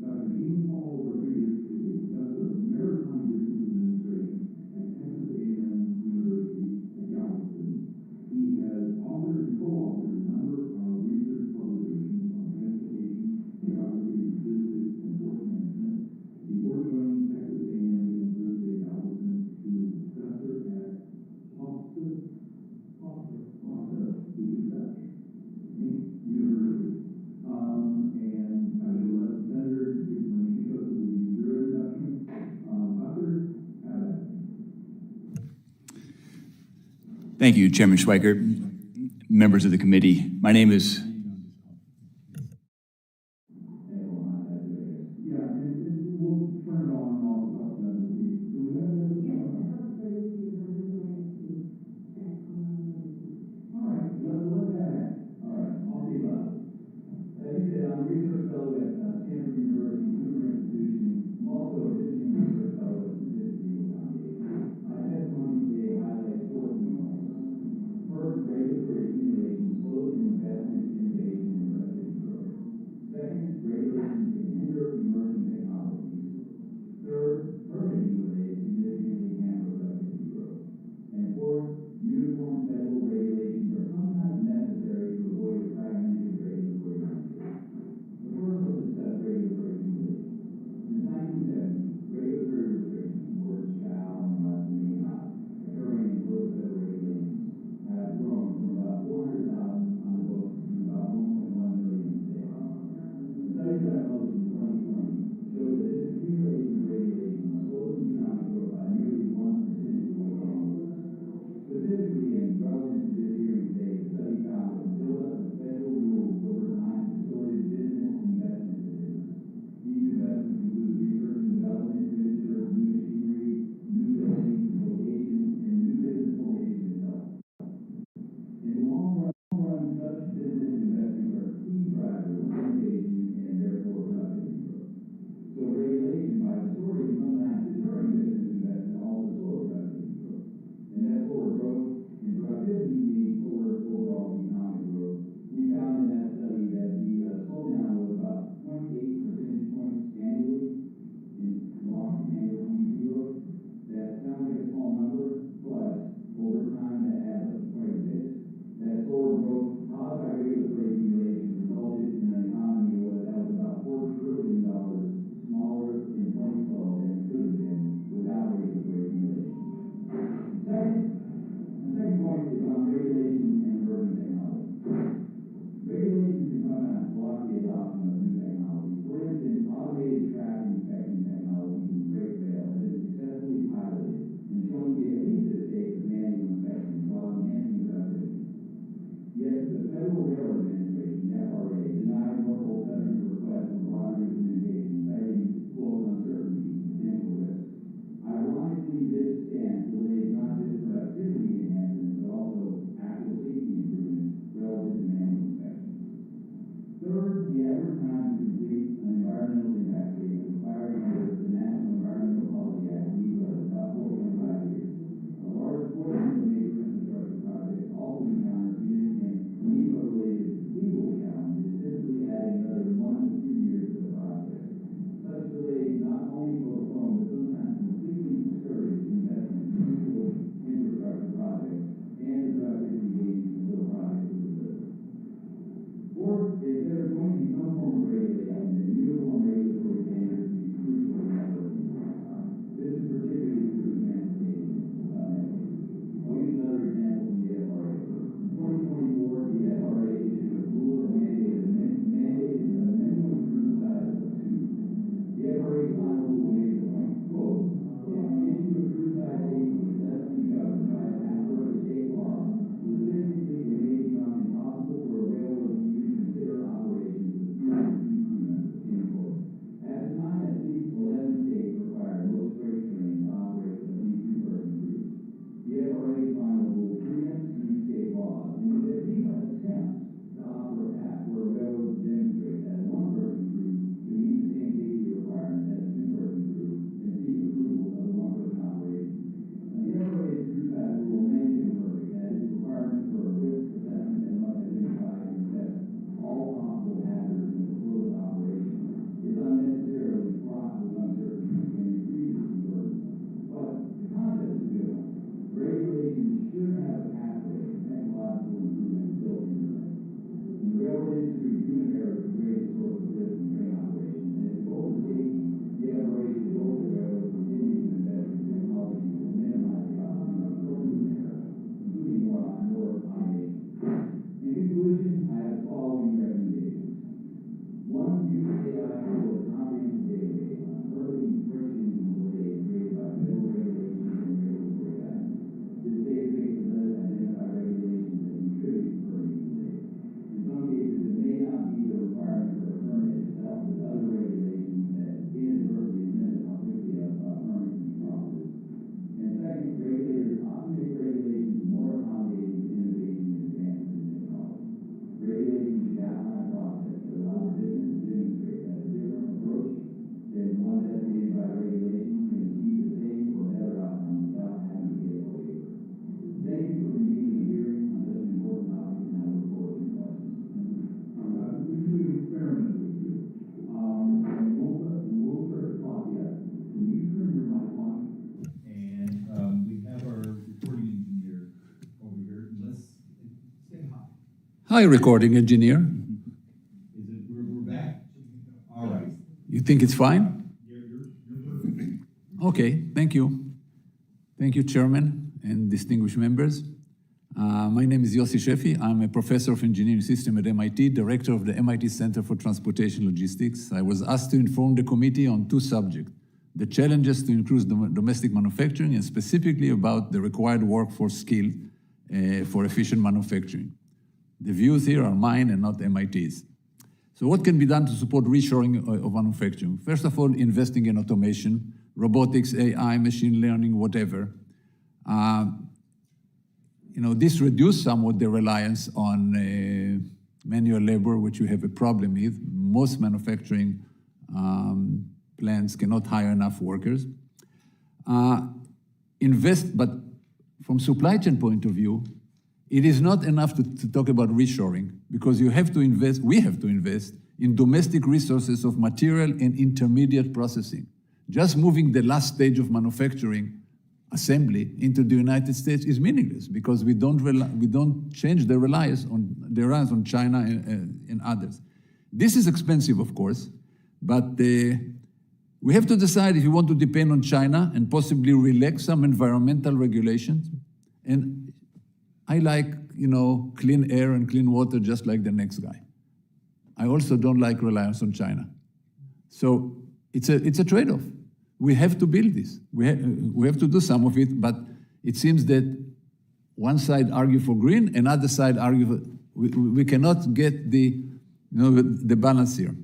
Dr. Jean-Paul Rodrigue is a professor of Maritime Business Administration at Texas A&M at Galveston. He has authored and co-authored a number of research publications on transportation, geography, logistics, and port management. Before joining Texas A&M University at Galveston, he was a professor at Hofstra, which is Dutch University. And I would let the senator, when she shows up, do your introduction. Doctor, have at it. Thank you, Chairman Schweikert, members of the committee. My name is... Yeah, and we'll turn it on and off a couple times. Do we have that? Yes, I hope for this because I'm going to check on all right, let's have that. All right, I'll see about it. As you said, I'm a research fellow at Stanford University, Hoover Institution. I'm also a visiting research fellow at the Texas A&M Galveston. My testimony today highlights 4 key points. First, regulatory accumulation slowed investment in Hi, recording engineer. Is it, we're back? All right. You think it's fine? You're perfect. Okay, thank you. Thank you, Chairman and distinguished members. My name is Yossi Sheffi. I'm a professor of engineering system at MIT, director of the MIT Center for Transportation Logistics. I was asked to inform the committee on two subjects: the challenges to increase domestic manufacturing, and specifically about the required workforce skill for efficient manufacturing. The views here are mine and not MIT's. So what can be done to support reshoring of manufacturing? First of all, investing in automation, robotics, AI, machine learning, whatever. This reduced somewhat the reliance on manual labor, which we have a problem with. Most manufacturing plants cannot hire enough workers. But from supply chain point of view, it is not enough to talk about reshoring, because we have to invest in domestic resources of material and intermediate processing. Just moving the last stage of manufacturing assembly into the United States is meaningless, because we don't change the reliance on China and others. This is expensive, of course, but we have to decide if you want to depend on China and possibly relax some environmental regulations. And I like, clean air and clean water just like the next guy. I also don't like reliance on China. So it's a trade-off. We have to build this. We have to do some of it, but it seems that one side argue for green, another side argue for, we cannot get the balance here.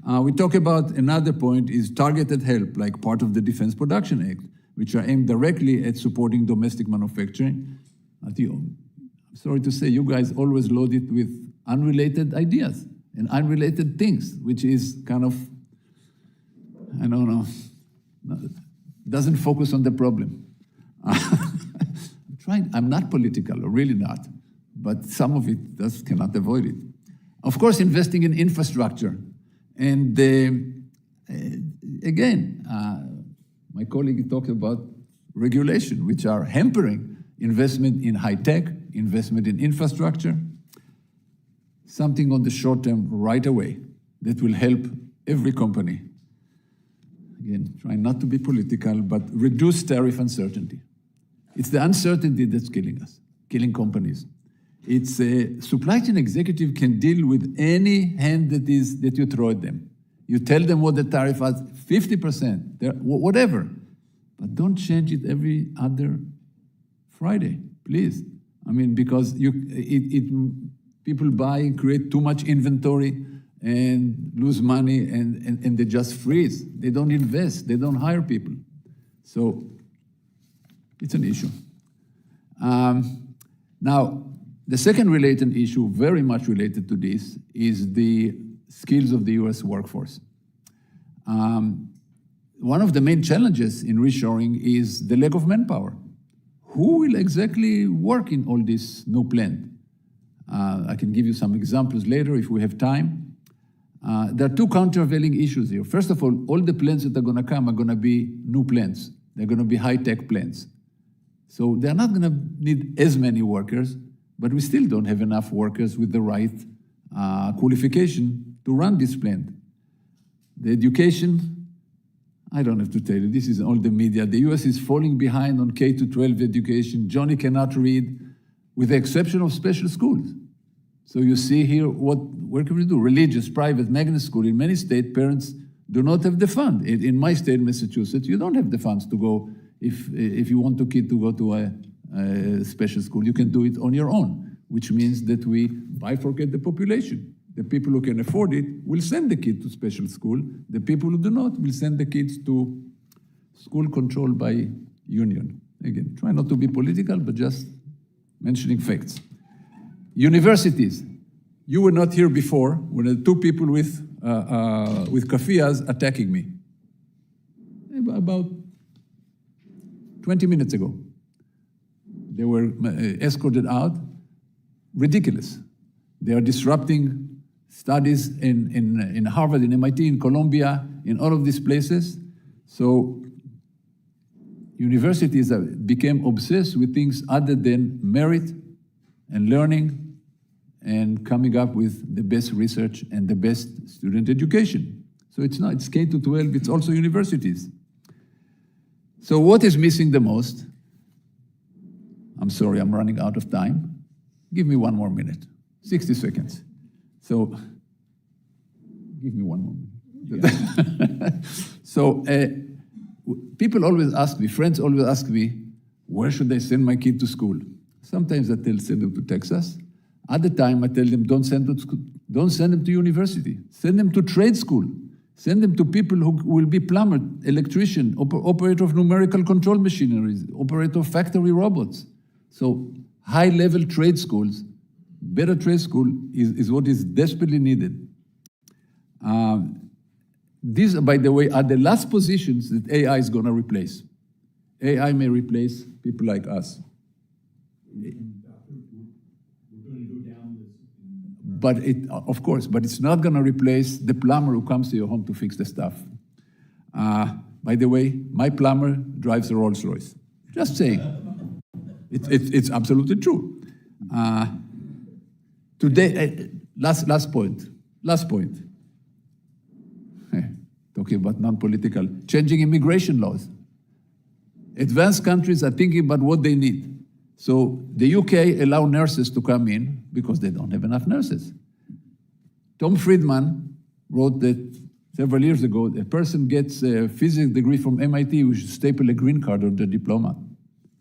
We talk about another point is targeted help, like part of the Defense Production Act, which are aimed directly at supporting domestic manufacturing. I'm sorry to say, you guys always load it with unrelated ideas and unrelated things, which is kind of, I don't know, doesn't focus on the problem. I'm not political, really not, but some of it just cannot avoid it. Of course, investing in infrastructure. And again, my colleague talked about regulation, which are hampering investment in high tech, investment in infrastructure, something on the short term right away that will help every company. Again, trying not to be political, but reduce tariff uncertainty. It's the uncertainty that's killing us, killing companies. It's a supply chain executive can deal with any hand that you throw at them. You tell them what the tariff is, 50%, whatever, but don't change it every other Friday, please. I mean, because people buy, create too much inventory and lose money, and they just freeze. They don't invest, they don't hire people. So it's an issue. Now, the second related issue, very much related to this, is the skills of the US workforce. One of the main challenges in reshoring is the lack of manpower. Who will exactly work in all this new plant? I can give you some examples later if we have time. There are two countervailing issues here. First of all the plants that are going to come are going to be new plants. They're going to be high-tech plants. So they're not going to need as many workers, but we still don't have enough workers with the right qualification to run this plant. The education, I don't have to tell you, this is all the media. The US is falling behind on K-12 education. Johnny cannot read, with the exception of special schools. So you see here, what can we do? Religious, private, magnet school. In many states, parents do not have the fund. In my state, Massachusetts, you don't have the funds to go, if you want a kid to go to a special school, you can do it on your own, which means that we bifurcate the population. The people who can afford it will send the kid to special school. The people who do not will send the kids to school controlled by union. Again, try not to be political, but just mentioning facts. Universities. You were not here before when the two people with kafiyas attacking me. About 20 minutes ago. They were escorted out. Ridiculous. They are disrupting studies in Harvard, in MIT, in Columbia, in all of these places. So universities became obsessed with things other than merit and learning and coming up with the best research and the best student education. So it's K to 12, it's also universities. So what is missing the most? I'm sorry, I'm running out of time. Give me one more minute, 60 seconds. So, give me one more minute. So, people always ask me, friends always ask me, where should I send my kid to school? Sometimes I send them to Texas. Other time I tell them, don't send them to university. Send them to trade school. Send them to people who will be plumber, electrician, operator of numerical control machineries, operator of factory robots. So high-level trade schools, better trade school is what is desperately needed. These, by the way, are the last positions that AI is going to replace. AI may replace people like us. But of course, but it's not going to replace the plumber who comes to your home to fix the stuff. By the way, my plumber drives a Rolls Royce. Just saying. It's absolutely true. Today, last point. Talking about non-political, changing immigration laws. Advanced countries are thinking about what they need. So the UK allow nurses to come in because they don't have enough nurses. Tom Friedman wrote that several years ago, a person gets a physics degree from MIT, we should staple a green card on the diploma.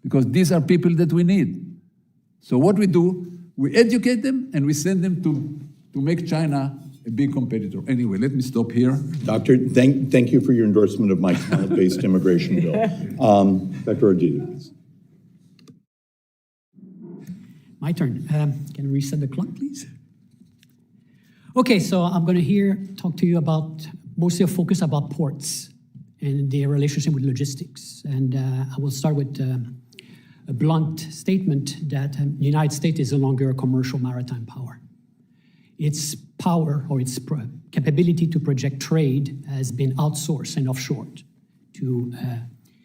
Because these are people that we need. So what we do, we educate them and we send them to make China a big competitor. Anyway, let me stop here. Doctor, thank you for your endorsement of my talent-based immigration bill. Dr. Rodrigue. My turn. Can we reset the clock, please? Okay, so I'm going to talk to you about mostly a focus about ports and their relationship with logistics. And I will start with a blunt statement that the United States is no longer a commercial maritime power. Its power or its capability to project trade has been outsourced and offshored to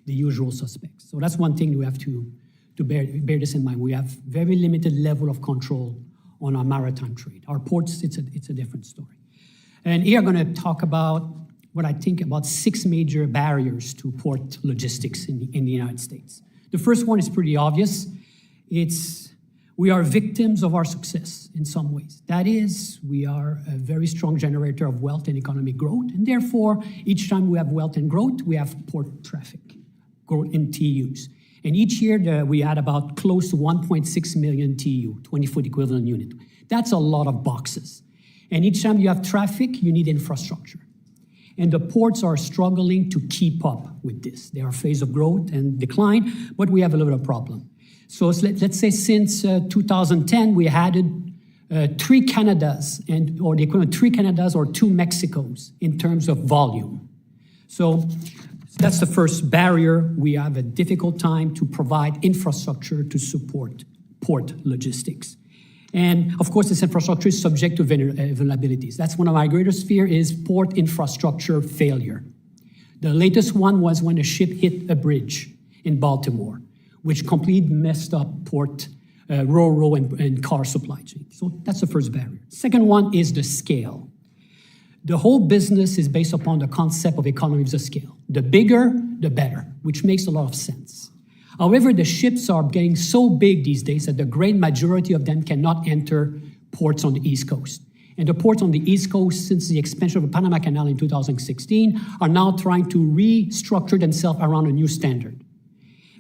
the usual suspects. So that's one thing we have to bear this in mind. We have very limited level of control on our maritime trade. Our ports, it's a different story. And here I'm going to talk about what I think about 6 major barriers to port logistics in the United States. The first one is pretty obvious. We are victims of our success in some ways. That is, we are a very strong generator of wealth and economic growth, and therefore, each time we have wealth and growth, we have port traffic, growth in TEUs. And each year, we add about close to 1.6 million TEU, 20-foot equivalent unit. That's a lot of boxes. And each time you have traffic, you need infrastructure. And the ports are struggling to keep up with this. They are a phase of growth and decline, but we have a little bit of problem. So let's say since 2010, we added 3 Canadas, or the equivalent 3 Canadas or 2 Mexicos in terms of volume. So that's the first barrier. We have a difficult time to provide infrastructure to support port logistics. And of course, this infrastructure is subject to vulnerabilities. That's one of my greatest fears is port infrastructure failure. The latest one was when a ship hit a bridge in Baltimore, which completely messed up port, ro-ro and car supply chain. So that's the first barrier. Second one is the scale. The whole business is based upon the concept of economies of scale. The bigger, the better, which makes a lot of sense. However, the ships are getting so big these days that the great majority of them cannot enter ports on the East Coast. And the ports on the East Coast, since the expansion of the Panama Canal in 2016, are now trying to restructure themselves around a new standard.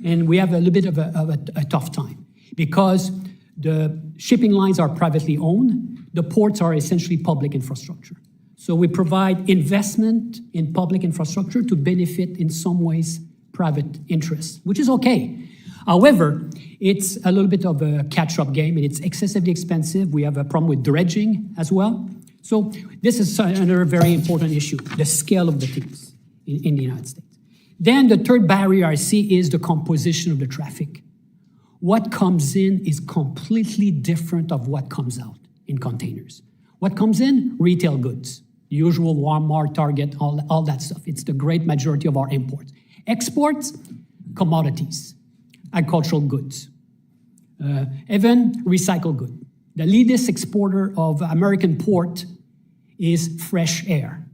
And we have a little bit of a tough time because the shipping lines are privately owned. The ports are essentially public infrastructure. So we provide investment in public infrastructure to benefit in some ways private interests, which is okay. However, it's a little bit of a catch-up game and it's excessively expensive. We have a problem with dredging as well. So this is another very important issue, the scale of the things in the United States. Then the third barrier I see is the composition of the traffic. What comes in is completely different of what comes out in containers. What comes in? Retail goods, the usual Walmart, Target, all that stuff. It's the great majority of our imports. Exports, commodities, agricultural goods, even recycled goods. The leading exporter of American port is fresh air.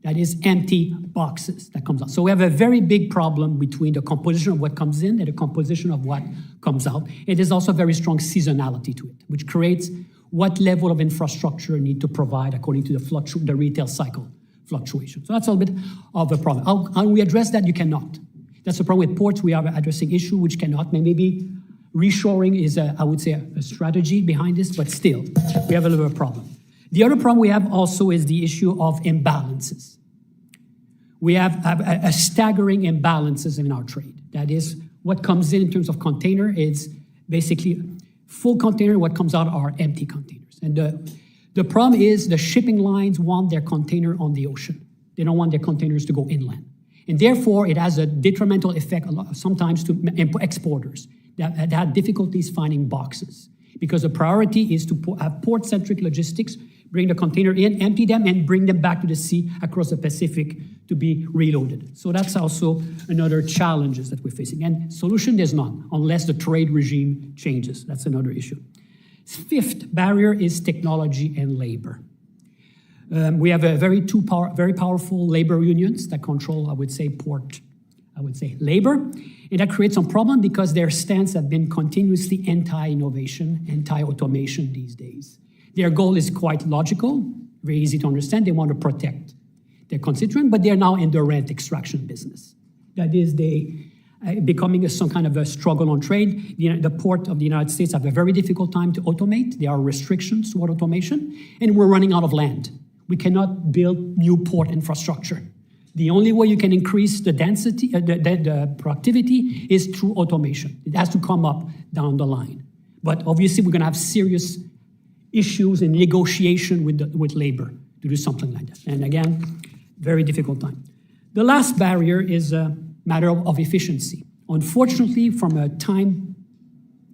That is empty boxes that comes out. So we have a very big problem between the composition of what comes in and the composition of what comes out. It is also very strong seasonality to it, which creates what level of infrastructure you need to provide according to the retail cycle fluctuation. So that's a little bit of a problem. How we address that? You cannot. That's the problem with ports. We are addressing issue which cannot. Maybe reshoring is, I would say, a strategy behind this, but still, we have a little bit of a problem. The other problem we have also is the issue of imbalances. We have a staggering imbalances in our trade. That is, what comes in terms of container is basically full container, what comes out are empty containers. And the problem is the shipping lines want their container on the ocean. They don't want their containers to go inland. And therefore, it has a detrimental effect sometimes to exporters that have difficulties finding boxes, because the priority is to have port-centric logistics, bring the container in, empty them, and bring them back to the sea across the Pacific to be reloaded. So that's also another challenge that we're facing. And solution, there's none, unless the trade regime changes. That's another issue. Fifth barrier is technology and labor. We have a very powerful labor unions that control, labor. And that creates some problem because their stance have been continuously anti-innovation, anti-automation these days. Their goal is quite logical, very easy to understand. They want to protect their constituent, but they're now in the rent extraction business. That is, becoming some kind of a struggle on trade. The port of the United States have a very difficult time to automate. There are restrictions toward automation, and we're running out of land. We cannot build new port infrastructure. The only way you can increase the density, the productivity, is through automation. It has to come up down the line. But obviously, we're going to have serious issues in negotiation with labor to do something like that. And again, very difficult time. The last barrier is a matter of efficiency. Unfortunately, from a time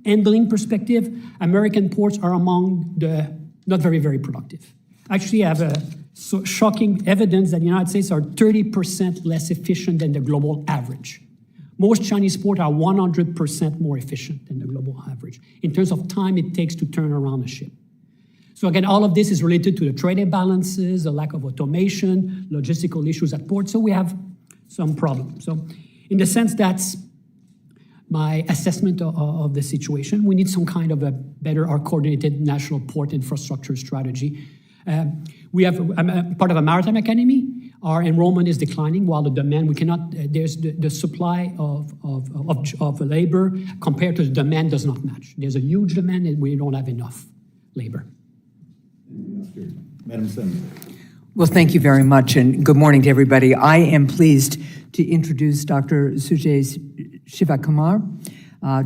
handling perspective, American ports are among the not very, very productive. Actually, I have shocking evidence that the United States are 30% less efficient than the global average. Most Chinese ports are 100% more efficient than the global average in terms of time it takes to turn around a ship. So again, all of this is related to the trade imbalances, the lack of automation, logistical issues at ports. So we have some problems. So in the sense, that's my assessment of the situation. We need some kind of a better or coordinated national port infrastructure strategy. We have part of a maritime academy. Our enrollment is declining while the demand, we cannot, there's the supply of labor compared to the demand does not match. There's a huge demand and we don't have enough labor. Madam Senator. Well, thank you very much, and good morning to everybody. I am pleased to introduce Dr. Sujai Shivakumar,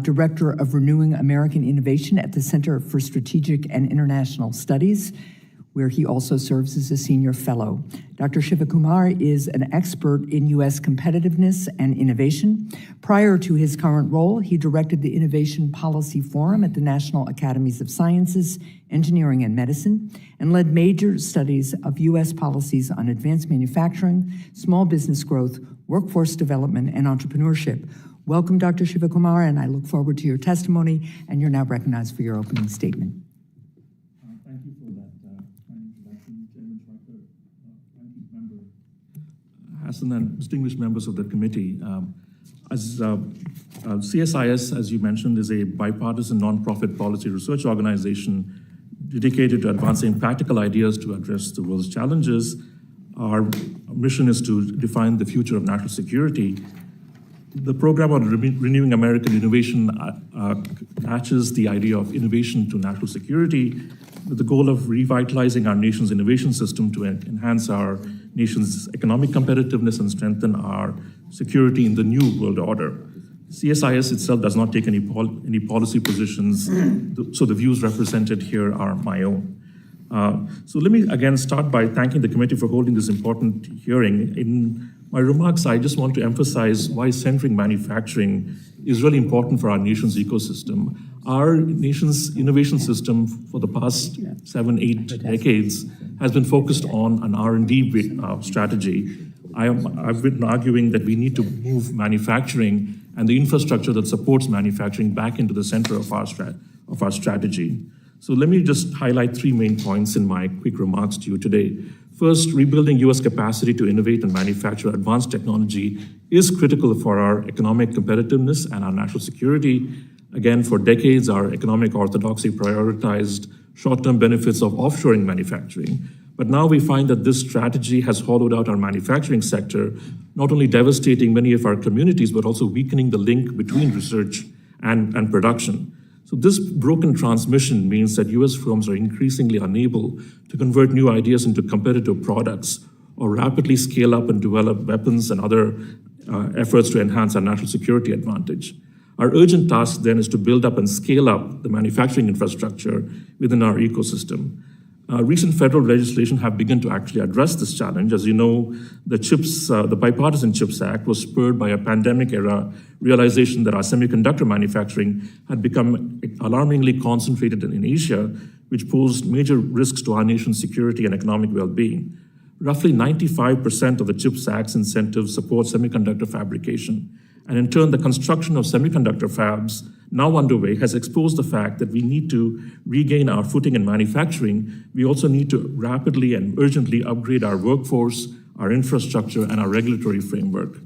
Director of Renewing American Innovation at the Center for Strategic and International Studies, where he also serves as a senior fellow. Dr. Shivakumar is an expert in U.S. competitiveness and innovation. Prior to his current role, he directed the Innovation Policy Forum at the National Academies of Sciences, Engineering, and Medicine, and led major studies of U.S. policies on advanced manufacturing, small business growth, workforce development, and entrepreneurship. Welcome, Dr. Shivakumar, and I look forward to your testimony, and you're now recognized for your opening statement. Thank you for that kind introduction, Chairman Schweiker, ranking member Hassan, and distinguished members of the committee. CSIS, as you mentioned, is a bipartisan nonprofit policy research organization dedicated to advancing practical ideas to address the world's challenges. Our mission is to define the future of national security. The program on renewing American innovation matches the idea of innovation to national security with the goal of revitalizing our nation's innovation system to enhance our nation's economic competitiveness and strengthen our security in the new world order. CSIS itself does not take any policy positions, so the views represented here are my own. So let me again start by thanking the committee for holding this important hearing. In my remarks, I just want to emphasize why centering manufacturing is really important for our nation's ecosystem. Our nation's innovation system for the past 7-8 decades has been focused on an R&D strategy. I've been arguing that we need to move manufacturing and the infrastructure that supports manufacturing back into the center of our strategy. So let me just highlight 3 main points in my quick remarks to you today. First, rebuilding U.S. capacity to innovate and manufacture advanced technology is critical for our economic competitiveness and our national security. Again, for decades, our economic orthodoxy prioritized short-term benefits of offshoring manufacturing. But now we find that this strategy has hollowed out our manufacturing sector, not only devastating many of our communities, but also weakening the link between research and production. So this broken transmission means that US firms are increasingly unable to convert new ideas into competitive products or rapidly scale up and develop weapons and other efforts to enhance our national security advantage. Our urgent task then is to build up and scale up the manufacturing infrastructure within our ecosystem. Recent federal legislation have begun to actually address this challenge. As you know, the Bipartisan CHIPS Act was spurred by a pandemic-era realization that our semiconductor manufacturing had become alarmingly concentrated in Asia, which posed major risks to our nation's security and economic well-being. Roughly 95% of the CHIPS Act's incentives support semiconductor fabrication. And in turn, the construction of semiconductor fabs now underway has exposed the fact that we need to regain our footing in manufacturing. We also need to rapidly and urgently upgrade our workforce, our infrastructure, and our regulatory framework.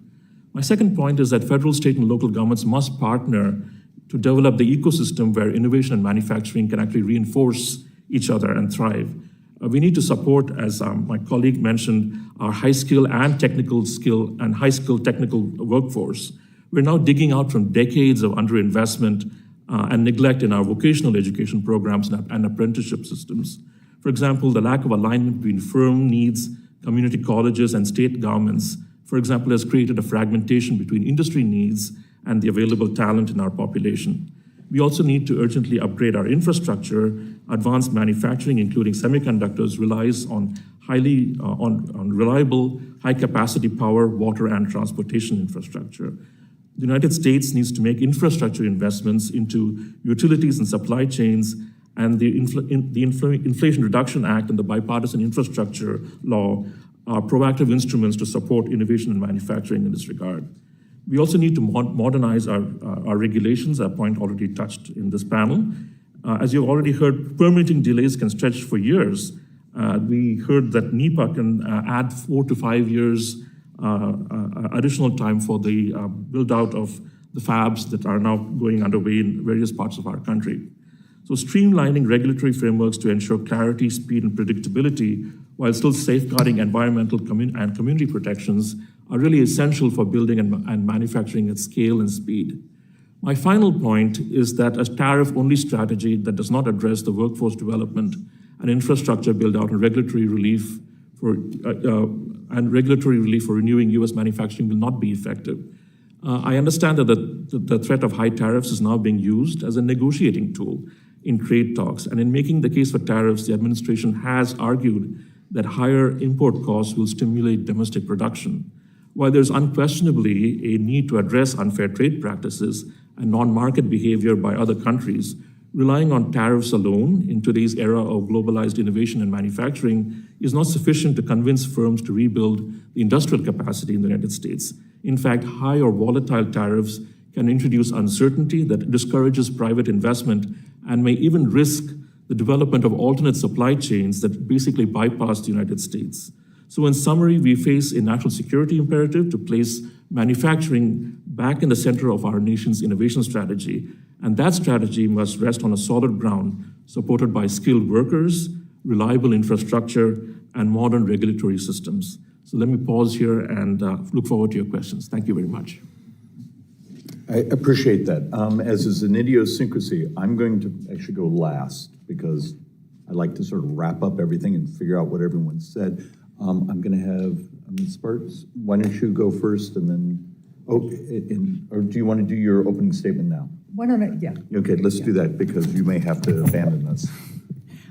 My second point is that federal, state, and local governments must partner to develop the ecosystem where innovation and manufacturing can actually reinforce each other and thrive. We need to support, as my colleague mentioned, our high-skill and technical skill and high-skill technical workforce. We're now digging out from decades of underinvestment and neglect in our vocational education programs and apprenticeship systems. For example, the lack of alignment between firm needs, community colleges, and state governments, for example, has created a fragmentation between industry needs and the available talent in our population. We also need to urgently upgrade our infrastructure. Advanced manufacturing, including semiconductors, relies on reliable, high-capacity power, water, and transportation infrastructure. The United States needs to make infrastructure investments into utilities and supply chains, and the Inflation Reduction Act and the Bipartisan Infrastructure Law are proactive instruments to support innovation and manufacturing in this regard. We also need to modernize our regulations, a point already touched in this panel. As you've already heard, permitting delays can stretch for years. We heard that NEPA can add 4 to 5 years additional time for the build-out of the fabs that are now going underway in various parts of our country. So streamlining regulatory frameworks to ensure clarity, speed, and predictability while still safeguarding environmental and community protections are really essential for building and manufacturing at scale and speed. My final point is that a tariff-only strategy that does not address the workforce development and infrastructure build-out and regulatory relief for renewing U.S. manufacturing will not be effective. I understand that the threat of high tariffs is now being used as a negotiating tool in trade talks. And in making the case for tariffs, the administration has argued that higher import costs will stimulate domestic production. While there's unquestionably a need to address unfair trade practices and non-market behavior by other countries, relying on tariffs alone in today's era of globalized innovation and manufacturing is not sufficient to convince firms to rebuild the industrial capacity in the United States. In fact, high or volatile tariffs can introduce uncertainty that discourages private investment and may even risk the development of alternate supply chains that basically bypass the United States. So in summary, we face a national security imperative to place manufacturing back in the center of our nation's innovation strategy. And that strategy must rest on a solid ground, supported by skilled workers, reliable infrastructure, and modern regulatory systems. So let me pause here and look forward to your questions. Thank you very much. I appreciate that. As is an idiosyncrasy, I'm going to actually go last because I like to sort of wrap up everything and figure out what everyone said. I'm going to have Ms. Sparks. Why don't you go first, and then, or do you want to do your opening statement now? Why don't I, yeah. Okay, let's do that because you may have to abandon this.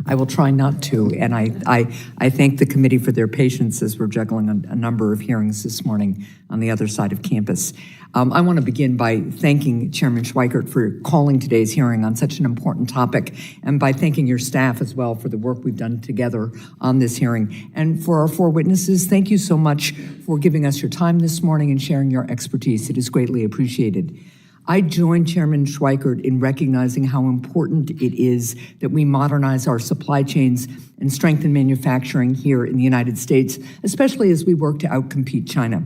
I will try not to, and I thank the committee for their patience as we're juggling a number of hearings this morning on the other side of campus. I want to begin by thanking Chairman Schweikert for calling today's hearing on such an important topic, and by thanking your staff as well for the work we've done together on this hearing. And for our 4 witnesses, thank you so much for giving us your time this morning and sharing your expertise. It is greatly appreciated. I join Chairman Schweikert in recognizing how important it is that we modernize our supply chains and strengthen manufacturing here in the United States, especially as we work to outcompete China.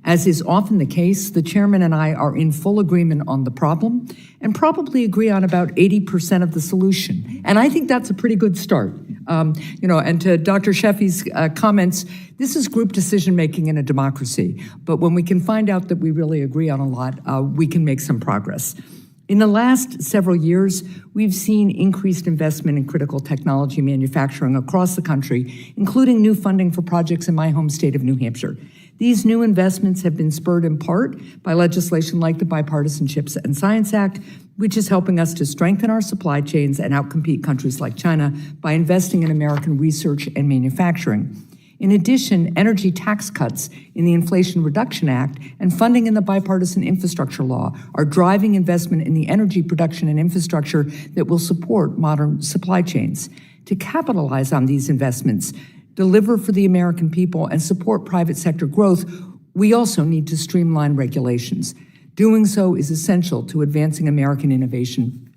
As is often the case, the chairman and I are in full agreement on the problem and probably agree on about 80% of the solution. And I think that's a pretty good start. And to Dr. Sheffi's comments, this is group decision-making in a democracy. But when we can find out that we really agree on a lot, we can make some progress. In the last several years, we've seen increased investment in critical technology manufacturing across the country, including new funding for projects in my home state of New Hampshire. These new investments have been spurred in part by legislation like the Bipartisan Chips and Science Act, which is helping us to strengthen our supply chains and outcompete countries like China by investing in American research and manufacturing. In addition, energy tax cuts in the Inflation Reduction Act and funding in the Bipartisan Infrastructure Law are driving investment in the energy production and infrastructure that will support modern supply chains. To capitalize on these investments, deliver for the American people, and support private sector growth, we also need to streamline regulations. Doing so is essential to advancing American innovation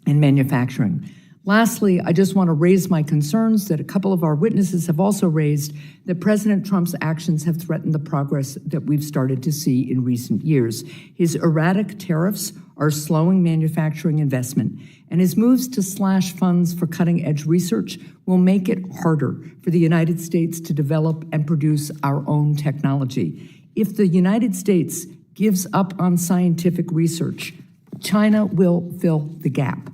and manufacturing. Lastly, I just want to raise my concerns that a couple of our witnesses have also raised that President Trump's actions have threatened the progress that we've started to see in recent years. His erratic tariffs are slowing manufacturing investment, and his moves to slash funds for cutting-edge research will make it harder for the United States to develop and produce our own technology. If the United States gives up on scientific research, China will fill the gap.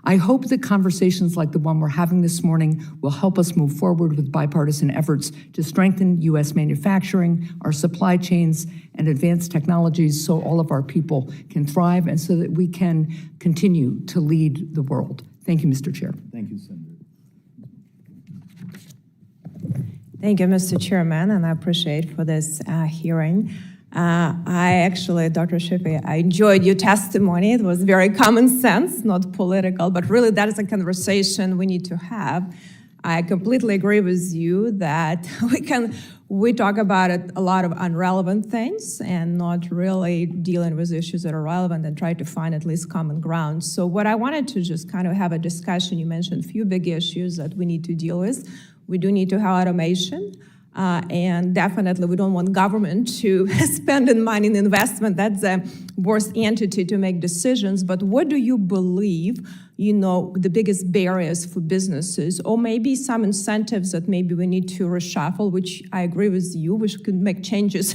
I hope that conversations like the one we're having this morning will help us move forward with bipartisan efforts to strengthen U.S. manufacturing, our supply chains, and advanced technologies so all of our people can thrive and so that we can continue to lead the world. Thank you, Mr. Chair. Thank you, Senator. Thank you, Mr. Chairman, and I appreciate for this hearing. Dr. Sheffi, I enjoyed your testimony. It was very common sense, not political, but really that is a conversation we need to have. I completely agree with you that we talk about a lot of irrelevant things and not really dealing with issues that are relevant and try to find at least common ground. So what I wanted to just kind of have a discussion, you mentioned a few big issues that we need to deal with. We do need to have automation. And definitely we don't want government to spend money in investment. That's the worst entity to make decisions. But what do you believe, the biggest barriers for businesses, or maybe some incentives that maybe we need to reshuffle, which I agree with you, we could make changes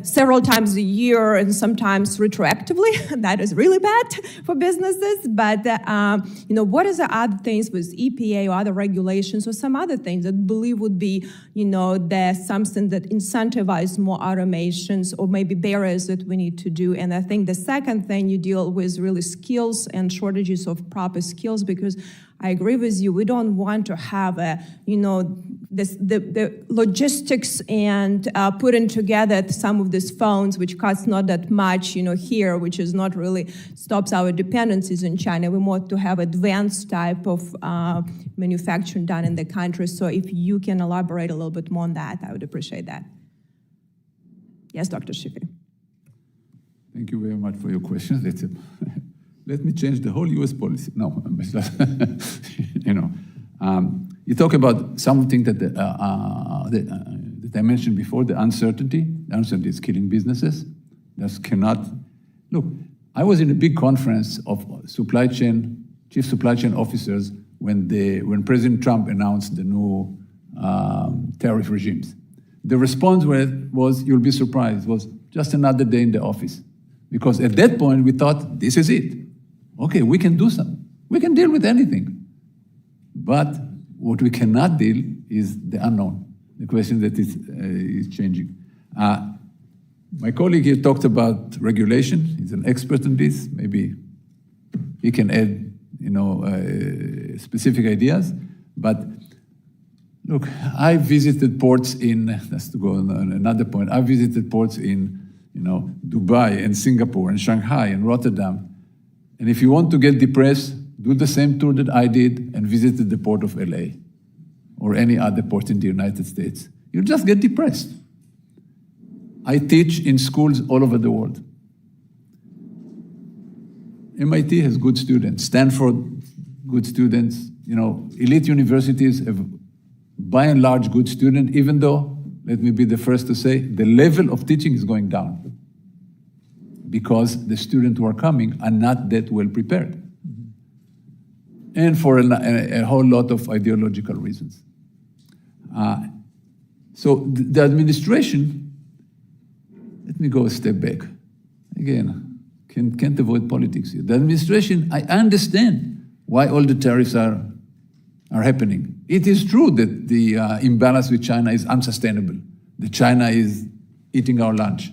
several times a year and sometimes retroactively. That is really bad for businesses. But, what is the other things with EPA or other regulations or some other things that believe would be, there's something that incentivize more automations or maybe barriers that we need to do. And I think the second thing you deal with really skills and shortages of proper skills, because I agree with you, we don't want to have the logistics and putting together some of these phones, which cost not that much, here, which is not really stops our dependencies in China. We want to have advanced type of manufacturing done in the country. So if you can elaborate a little bit more on that, I would appreciate that. Yes, Dr. Sheffi. Thank you very much for your question. Let me change the whole U.S. policy. No, you talk about something that I mentioned before, the uncertainty. The uncertainty is killing businesses. Look, I was in a big conference of chief supply chain officers when President Trump announced the new tariff regimes. The response was, you'll be surprised, was just another day in the office. Because at that point, we thought, this is it. Okay, we can do something. We can deal with anything. But what we cannot deal is the unknown, the question that is changing. My colleague here talked about regulation. He's an expert in this. Maybe he can add, specific ideas. But look, I visited ports just to go on another point, I visited ports in Dubai and Singapore and Shanghai and Rotterdam. And if you want to get depressed, do the same tour that I did and visited the port of LA or any other port in the United States. You'll just get depressed. I teach in schools all over the world. MIT has good students, Stanford, good students, elite universities have by and large good students, even though, let me be the first to say, the level of teaching is going down because the students who are coming are not that well prepared. And for a whole lot of ideological reasons. So the administration, let me go a step back. Again, can't avoid politics here. The administration, I understand why all the tariffs are happening. It is true that the imbalance with China is unsustainable, that China is eating our lunch,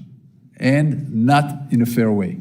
and not in a fair way.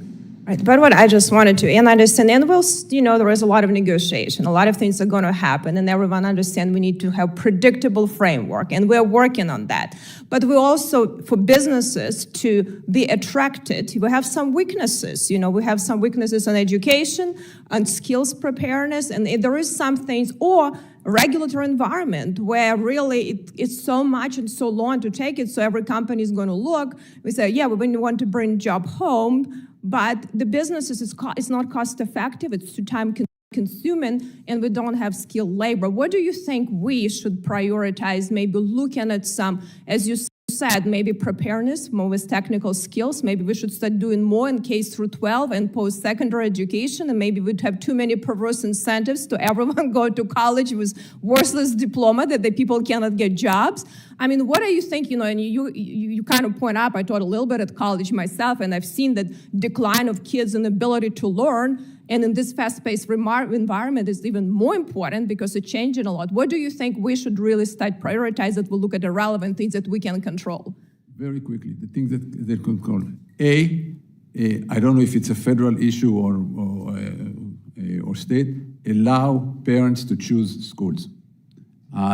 Right, but what I just wanted to, and understand, and there is a lot of negotiation, a lot of things are going to happen, and everyone understand we need to have predictable framework, and we're working on that. But we also, for businesses to be attracted, we have some weaknesses. We have some weaknesses on education, on skills preparedness, and there is some things, or regulatory environment where really it's so much and so long to take it, so every company is going to look, we say, yeah, we want to bring job home, but the business is not cost effective, it's too time consuming, and we don't have skilled labor. What do you think we should prioritize, maybe looking at some, as you said, maybe preparedness, more with technical skills, maybe we should start doing more in K through 12 and post-secondary education, and maybe we'd have too many perverse incentives to everyone go to college with worthless diploma that the people cannot get jobs. I mean, what do you think, and you kind of point out, I taught a little bit at college myself, and I've seen the decline of kids' inability to learn, and in this fast-paced environment is even more important because it's changing a lot. What do you think we should really start prioritizing that we look at the relevant things that we can control? Very quickly, the things that they control. I don't know if it's a federal issue or state, allow parents to choose schools.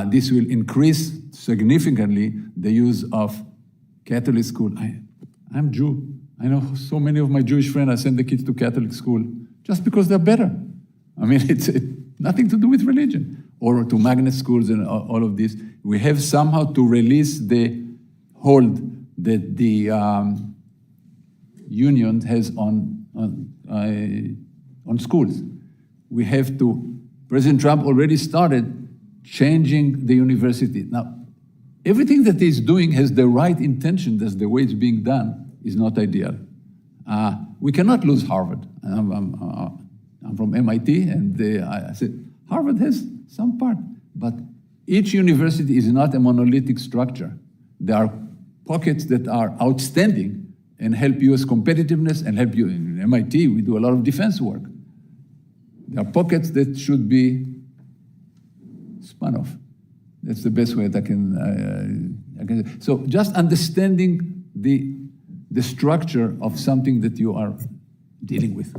This will increase significantly the use of Catholic school. I'm Jew. I know so many of my Jewish friends, I send the kids to Catholic school just because they're better. I mean, it's nothing to do with religion. Or to magnet schools and all of this. We have somehow to release the hold that the union has on schools. We have to, President Trump already started changing the university. Now, everything that he's doing has the right intention, that's the way it's being done, is not ideal. We cannot lose Harvard. I'm from MIT, and I said, Harvard has some part, but each university is not a monolithic structure. There are pockets that are outstanding and help U.S. competitiveness and help you. In MIT, we do a lot of defense work. There are pockets that should be spun off. That's the best way that I can. So just understanding the structure of something that you are dealing with.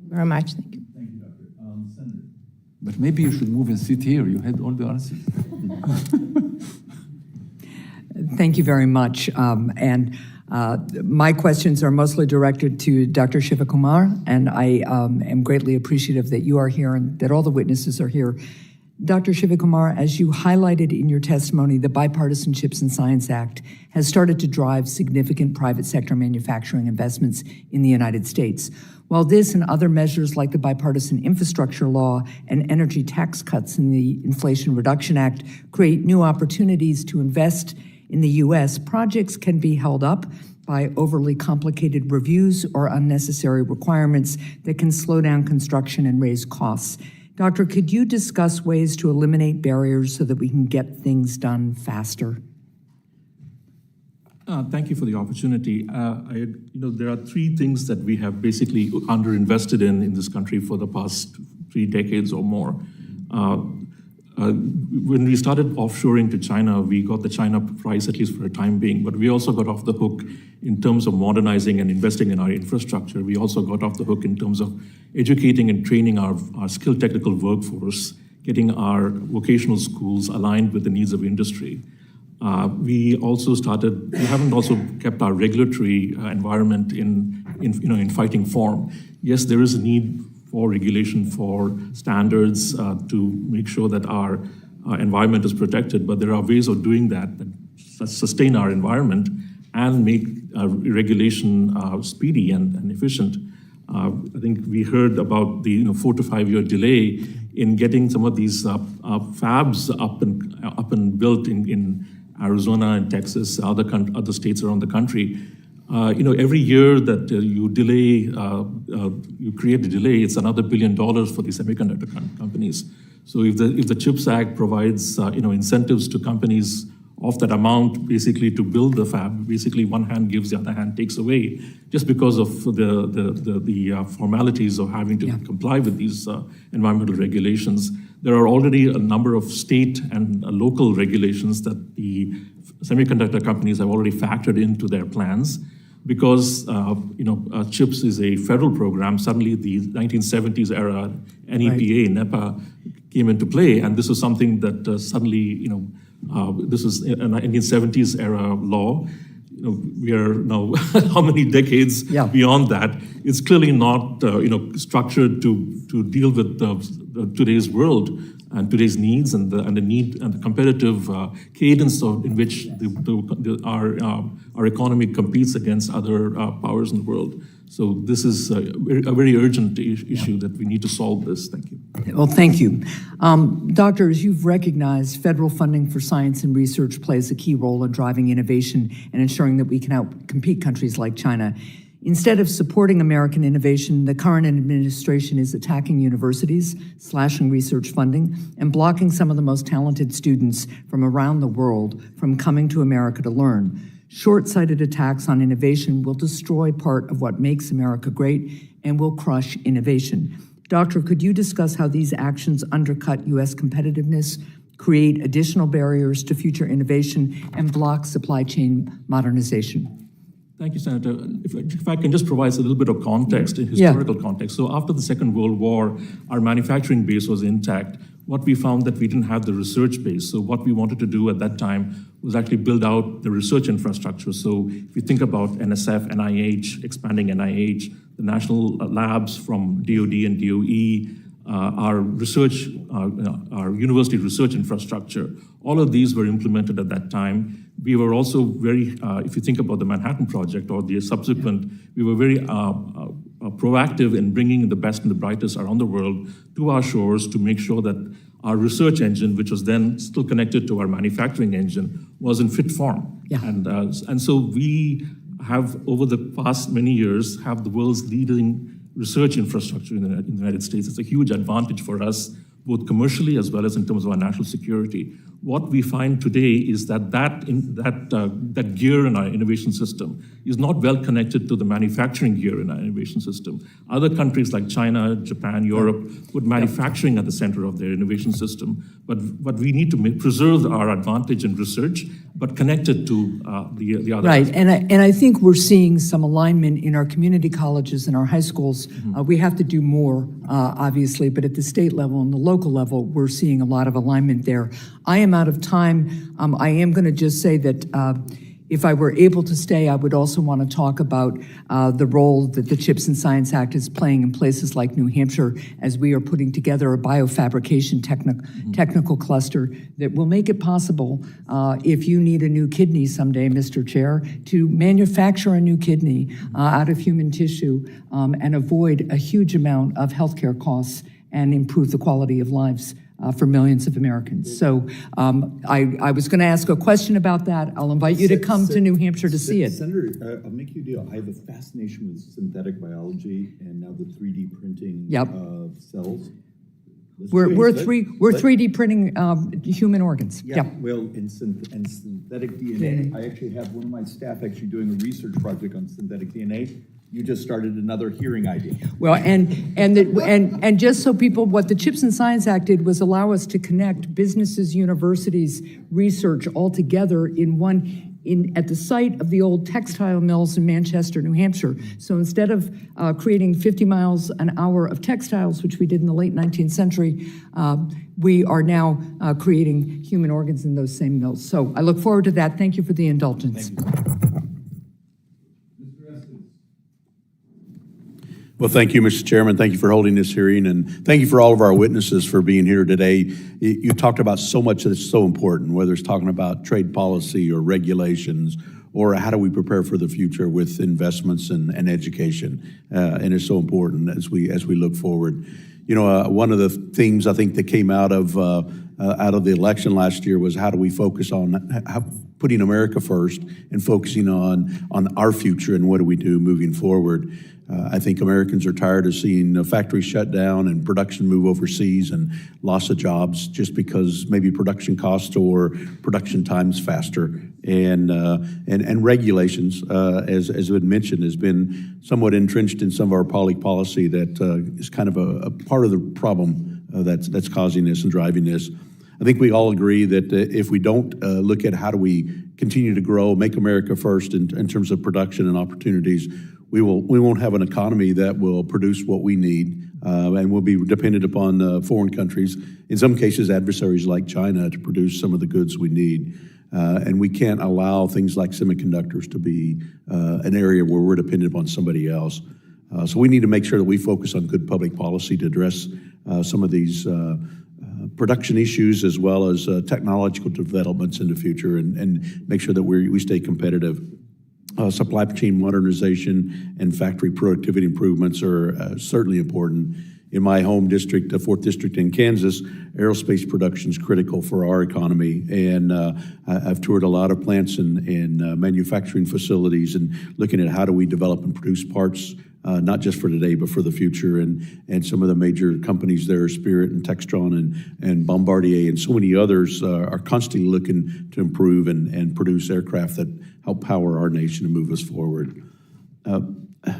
Very much, thank you. Thank you, Doctor. Senator. But maybe you should move and sit here. You had all the answers. Thank you very much. My questions are mostly directed to Dr. Shivakumar, and I am greatly appreciative that you are here and that all the witnesses are here. Dr. Shivakumar, as you highlighted in your testimony, the Bipartisan Chips and Science Act has started to drive significant private sector manufacturing investments in the United States. While this and other measures like the Bipartisan Infrastructure Law and energy tax cuts in the Inflation Reduction Act create new opportunities to invest in the U.S., projects can be held up by overly complicated reviews or unnecessary requirements that can slow down construction and raise costs. Doctor, could you discuss ways to eliminate barriers so that we can get things done faster? Thank you for the opportunity. There are three things that we have basically underinvested in this country for the past 3 decades or more. When we started offshoring to China, we got the China price, at least for a time being, but we also got off the hook in terms of modernizing and investing in our infrastructure. We also got off the hook in terms of educating and training our skilled technical workforce, getting our vocational schools aligned with the needs of industry. We haven't also kept our regulatory environment in fighting form. Yes, there is a need for regulation, for standards to make sure that our environment is protected, but there are ways of doing that sustain our environment and make regulation speedy and efficient. I think we heard about the 4 to 5 year delay in getting some of these fabs up and built in Arizona and Texas, other states around the country. Every year that you delay, you create a delay, it's another $1 billion for the semiconductor companies. So if the CHIPS Act provides incentives to companies of that amount, basically to build the fab, basically one hand gives, the other hand takes away, just because of the formalities of having to comply with these environmental regulations. There are already a number of state and local regulations that the semiconductor companies have already factored into their plans. Because CHIPS is a federal program, suddenly the 1970s era NEPA, NEPA came into play, and this is something that suddenly, this is a 1970s era law. We are now how many decades beyond that? It's clearly not structured to deal with today's world and today's needs and the need and the competitive cadence in which our economy competes against other powers in the world. So this is a very urgent issue that we need to solve this. Thank you. Well, thank you. Doctors, you've recognized federal funding for science and research plays a key role in driving innovation and ensuring that we can outcompete countries like China. Instead of supporting American innovation, the current administration is attacking universities, slashing research funding, and blocking some of the most talented students from around the world from coming to America to learn. Short-sighted attacks on innovation will destroy part of what makes America great and will crush innovation. Doctor, could you discuss how these actions undercut U.S. competitiveness, create additional barriers to future innovation, and block supply chain modernization? Thank you, Senator. If I can just provide a little bit of context, historical context. So after the Second World War, our manufacturing base was intact. What we found that we didn't have the research base. So what we wanted to do at that time was actually build out the research infrastructure. So if you think about NSF, NIH, expanding NIH, the national labs from DOD and DOE, our research, our university research infrastructure, all of these were implemented at that time. We were also very, if you think about the Manhattan Project or the subsequent, we were very proactive in bringing the best and the brightest around the world to our shores to make sure that our research engine, which was then still connected to our manufacturing engine, was in fit form. And so we have, over the past many years, have the world's leading research infrastructure in the United States. It's a huge advantage for us, both commercially as well as in terms of our national security. What we find today is that that gear in our innovation system is not well connected to the manufacturing gear in our innovation system. Other countries like China, Japan, Europe put manufacturing at the center of their innovation system, but we need to preserve our advantage in research, but connect it to the other. Right, and I think we're seeing some alignment in our community colleges and our high schools. We have to do more, obviously, but at the state level and the local level, we're seeing a lot of alignment there. I am out of time. I am going to just say that if I were able to stay, I would also want to talk about the role that the CHIPS and Science Act is playing in places like New Hampshire as we are putting together a biofabrication technical cluster that will make it possible, if you need a new kidney someday, Mr. Chair, to manufacture a new kidney out of human tissue and avoid a huge amount of healthcare costs and improve the quality of lives for millions of Americans. So I was going to ask a question about that. I'll invite you to come to New Hampshire to see it. Senator, I'll make you a deal. I have a fascination with synthetic biology and now the 3D printing of cells. We're 3D printing human organs. Well, and synthetic DNA. I actually have one of my staff actually doing a research project on synthetic DNA. You just started another hearing idea. Well, and just so people, what the CHIPS and Science Act did was allow us to connect businesses, universities, research all together at the site of the old textile mills in Manchester, New Hampshire. So instead of creating 50 miles an hour of textiles, which we did in the late 19th century, we are now creating human organs in those same mills. So I look forward to that. Thank you for the indulgence. Well, thank you, Mr. Chairman. Thank you for holding this hearing, and thank you for all of our witnesses for being here today. You talked about so much that's so important, whether it's talking about trade policy or regulations or how do we prepare for the future with investments and education? And it's so important as we look forward. One of the themes I think that came out of the election last year was how do we focus on putting America first and focusing on our future and what do we do moving forward. I think Americans are tired of seeing factories shut down and production move overseas and loss of jobs just because maybe production costs or production time's faster. And regulations, as has been mentioned, has been somewhat entrenched in some of our public policy that is kind of a part of the problem that's causing this and driving this. I think we all agree that if we don't look at how do we continue to grow, make America first in terms of production and opportunities, we won't have an economy that will produce what we need, and we'll be dependent upon foreign countries, in some cases adversaries like China, to produce some of the goods we need. And we can't allow things like semiconductors to be an area where we're dependent upon somebody else. So we need to make sure that we focus on good public policy to address some of these production issues as well as technological developments in the future and make sure that we stay competitive. Supply chain modernization and factory productivity improvements are certainly important. In my home district, the 4th District in Kansas, aerospace production is critical for our economy. And I've toured a lot of plants and manufacturing facilities and looking at how do we develop and produce parts, not just for today, but for the future. And some of the major companies there, Spirit and Textron and Bombardier and so many others are constantly looking to improve and produce aircraft that help power our nation and move us forward.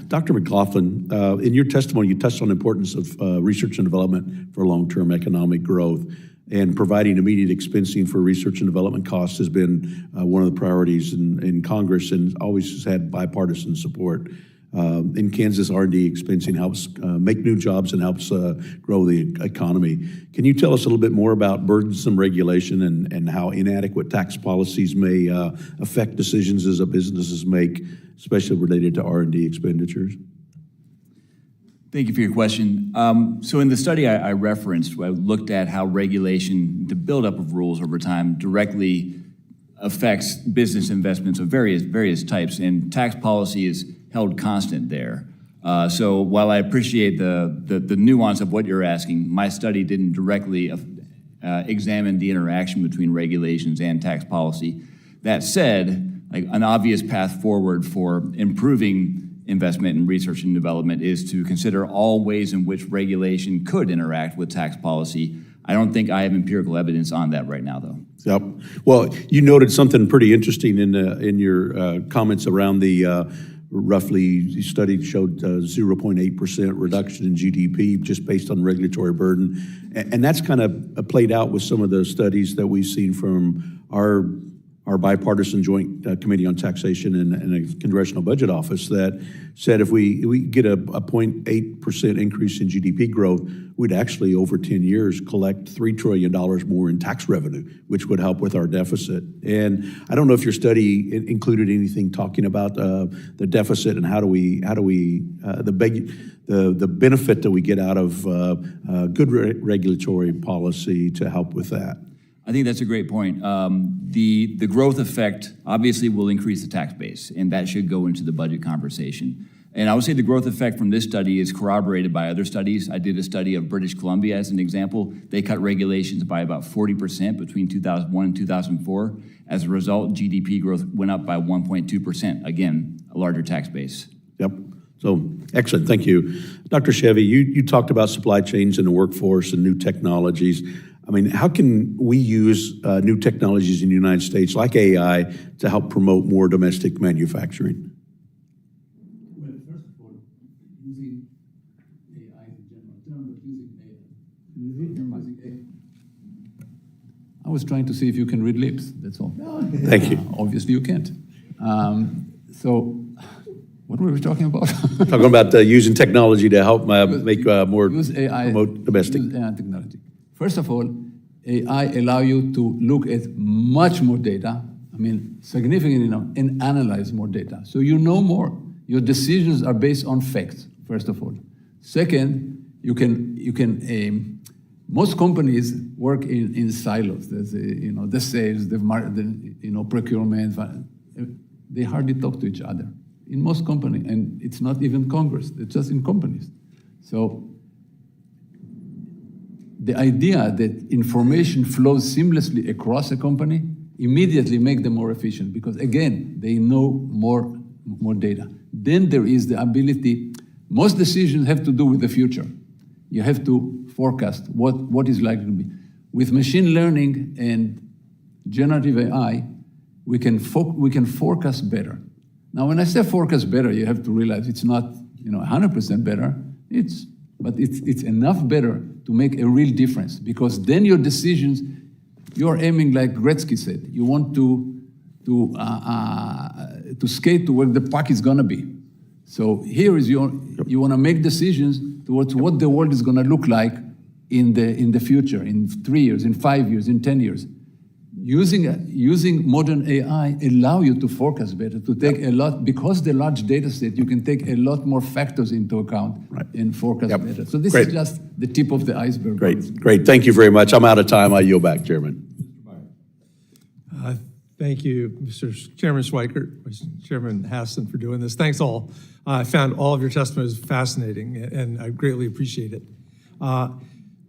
Dr. McLaughlin, in your testimony, you touched on the importance of research and development for long-term economic growth, and providing immediate expensing for research and development costs has been one of the priorities in Congress and always has had bipartisan support. In Kansas, R&D expensing helps make new jobs and helps grow the economy. Can you tell us a little bit more about burdensome regulation and how inadequate tax policies may affect decisions as businesses make, especially related to R&D expenditures? Thank you for your question. So in the study I referenced, I looked at how regulation, the buildup of rules over time, directly affects business investments of various types, and tax policy is held constant there. So while I appreciate the nuance of what you're asking, my study didn't directly examine the interaction between regulations and tax policy. That said, like an obvious path forward for improving investment in research and development is to consider all ways in which regulation could interact with tax policy. I don't think I have empirical evidence on that right now, though. Yep. Well, you noted something pretty interesting in your comments around the roughly study showed 0.8% reduction in GDP just based on regulatory burden. And that's kind of played out with some of the studies that we've seen from our bipartisan joint committee on taxation and a congressional budget office that said if we get a 0.8% increase in GDP growth, we'd actually over 10 years collect $3 trillion more in tax revenue, which would help with our deficit. And I don't know if your study included anything talking about the deficit and the benefit that we get out of good regulatory policy to help with that. I think that's a great point. The growth effect obviously will increase the tax base, and that should go into the budget conversation. And I would say the growth effect from this study is corroborated by other studies. I did a study of British Columbia as an example. They cut regulations by about 40% between 2001 and 2004. As a result, GDP growth went up by 1.2%. Again, a larger tax base. Yep. So excellent. Thank you. Dr. Sheffi, you talked about supply chains and the workforce and new technologies. I mean, how can we use new technologies in the United States, like AI, to help promote more domestic manufacturing? Well, first of all, using AI is a general term, but using AI. I was trying to see if you can read lips, that's all. Thank you. Obviously you can't. So, what were we talking about? Talking about using technology to help make more use AI, promote domestic. Use AI technology. First of all, AI allow you to look at much more data, I mean, significantly enough, and analyze more data. So you know more. Your decisions are based on facts, first of all. Second, you can most companies work in silos. There's the sales, the procurement. they hardly talk to each other. In most companies, and it's not even Congress, it's just in companies. So the idea that information flows seamlessly across a company immediately make them more efficient because, again, they know more data. Then there is the ability, most decisions have to do with the future. You have to forecast what is likely to be. With machine learning and generative AI, we can forecast better. Now, when I say forecast better, you have to realize it's not 100% better. But it's enough better to make a real difference because then your decisions, you're aiming like Gretzky said. You want to skate to where the puck is going to be. So here is you want to make decisions towards what the world is going to look like in the future, in 3 years, in 5 years, in 10 years. Using modern AI allow you to forecast better, to take a lot, because the large data set, you can take a lot more factors into account and forecast better. So this is just the tip of the iceberg. Great. Thank you very much. I'm out of time. I yield back, Chairman. Thank you, Mr. Chairman Schweikert, Vice Chairman Hassan, for doing this. Thanks all. I found all of your testimonies fascinating, and I greatly appreciate it.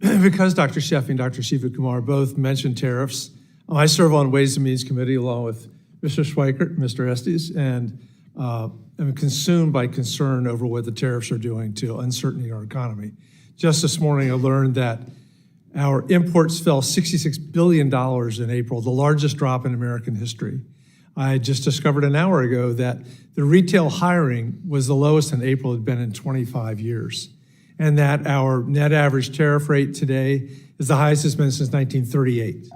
Because Dr. Sheffi and Dr. Shivakumar both mentioned tariffs, I serve on Ways and Means Committee along with Mr. Schweikert and Mr. Estes, and am consumed by concern over what the tariffs are doing to uncertainty in our economy. Just this morning, I learned that our imports fell $66 billion in April, the largest drop in American history. I just discovered an hour ago that the retail hiring was the lowest in April it had been in 25 years, and that our net average tariff rate today is the highest it's been since 1938.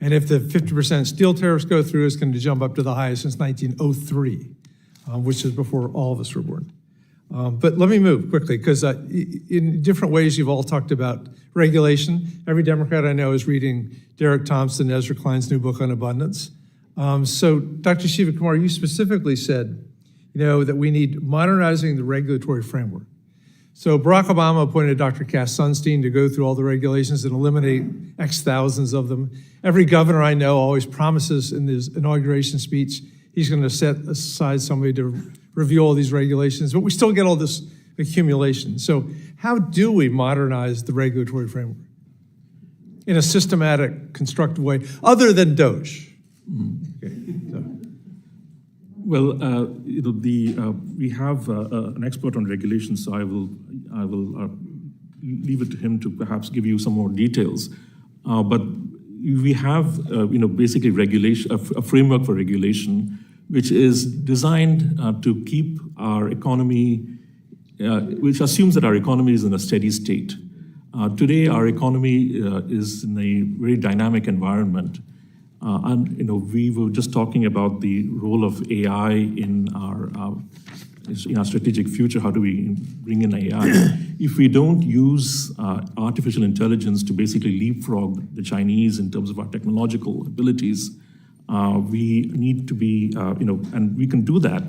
And if the 50% steel tariffs go through, it's going to jump up to the highest since 1903, which is before all of us were born. But let me move quickly, because in different ways you've all talked about regulation. Every Democrat I know is reading Derek Thompson, Ezra Klein's new book on abundance. So Dr. Shivakumar, you specifically said, that we need modernizing the regulatory framework. So Barack Obama appointed Dr. Cass Sunstein to go through all the regulations and eliminate X thousands of them. Every governor I know always promises in his inauguration speech he's going to set aside somebody to review all these regulations, but we still get all this accumulation. So how do we modernize the regulatory framework in a systematic, constructive way, other than DOGE? Okay, so. Well, we have an expert on regulation, so I will leave it to him to perhaps give you some more details. But we have, basically regulation, a framework for regulation, which is designed to keep our economy, which assumes that our economy is in a steady state. Today, our economy is in a very dynamic environment. And we were just talking about the role of AI in our strategic future. How do we bring in AI? If we don't use artificial intelligence to basically leapfrog the Chinese in terms of our technological abilities, we need to be, and we can do that.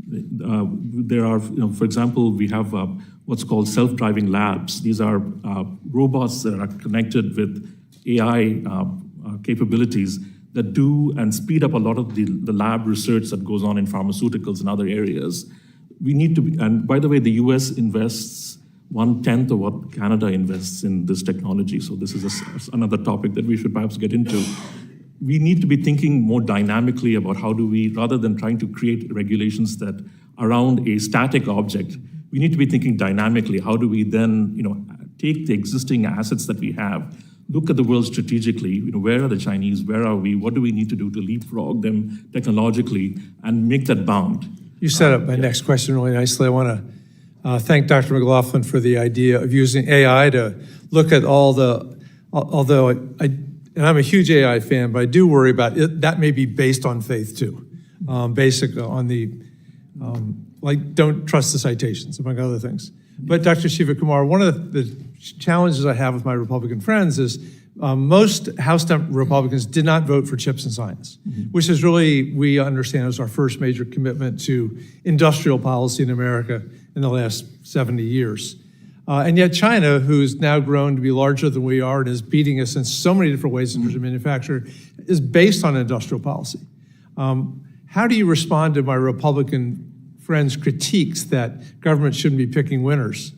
There are, for example, we have what's called self-driving labs. These are robots that are connected with AI capabilities that do and speed up a lot of the lab research that goes on in pharmaceuticals and other areas. We need to be, and by the way, the US invests 1/10 of what Canada invests in this technology. So this is another topic that we should perhaps get into. We need to be thinking more dynamically about how do we, rather than trying to create regulations that around a static object, we need to be thinking dynamically. How do we then, take the existing assets that we have, look at the world strategically, where are the Chinese, where are we, what do we need to do to leapfrog them technologically and make that bound? You set up my next question really nicely. I want to thank Dr. McLaughlin for the idea of using AI to look at all the, although and I'm a huge AI fan, but I do worry about it, that may be based on faith too. Basically on the, don't trust the citations, among other things. But Dr. Shivakumar, one of the challenges I have with my Republican friends is most House Republicans did not vote for chips and science, which is really, we understand, is our first major commitment to industrial policy in America in the last 70 years. And yet China, who's now grown to be larger than we are and is beating us in so many different ways in terms of manufacture, is based on industrial policy. How do you respond to my Republican friends' critiques that government shouldn't be picking winners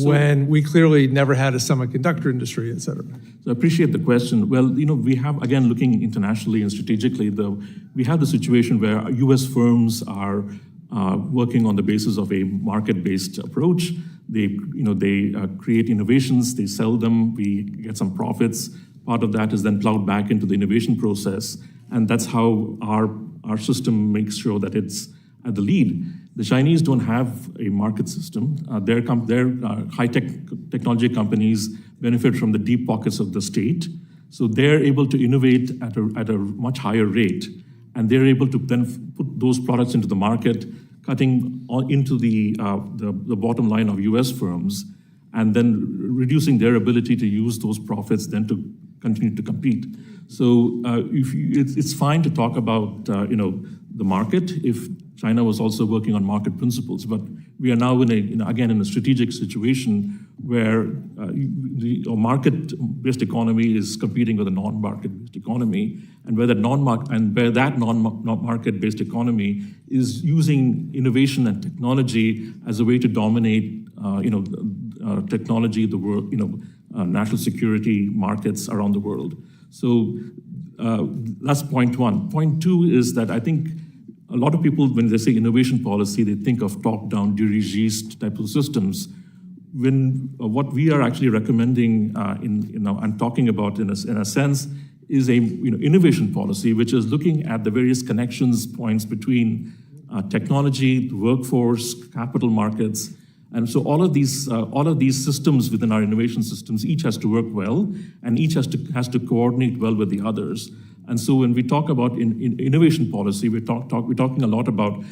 when we clearly never had a semiconductor industry, et cetera? So I appreciate the question. Well, we have, again, looking internationally and strategically, we have the situation where US firms are working on the basis of a market-based approach. They create innovations, they sell them, we get some profits. Part of that is then plowed back into the innovation process. And that's how our system makes sure that it's at the lead. The Chinese don't have a market system. Their high-tech technology companies benefit from the deep pockets of the state. So they're able to innovate at a much higher rate. And they're able to then put those products into the market, cutting into the bottom line of US firms, and then reducing their ability to use those profits then to continue to compete. So it's fine to talk about the market if China was also working on market principles, but we are now in a strategic situation where a market-based economy is competing with a non-market-based economy, and where that non-market-based economy is using innovation and technology as a way to dominate, technology, the world, national security markets around the world. So that's point one. Point two is that I think a lot of people, when they say innovation policy, they think of top-down dirigiste type of systems. When what we are actually recommending and talking about in a sense is a innovation policy, which is looking at the various connections points between technology, the workforce, capital markets. And so all of these systems within our innovation systems, each has to work well, and each has to coordinate well with the others. And so when we talk about in innovation policy, we're talking a lot about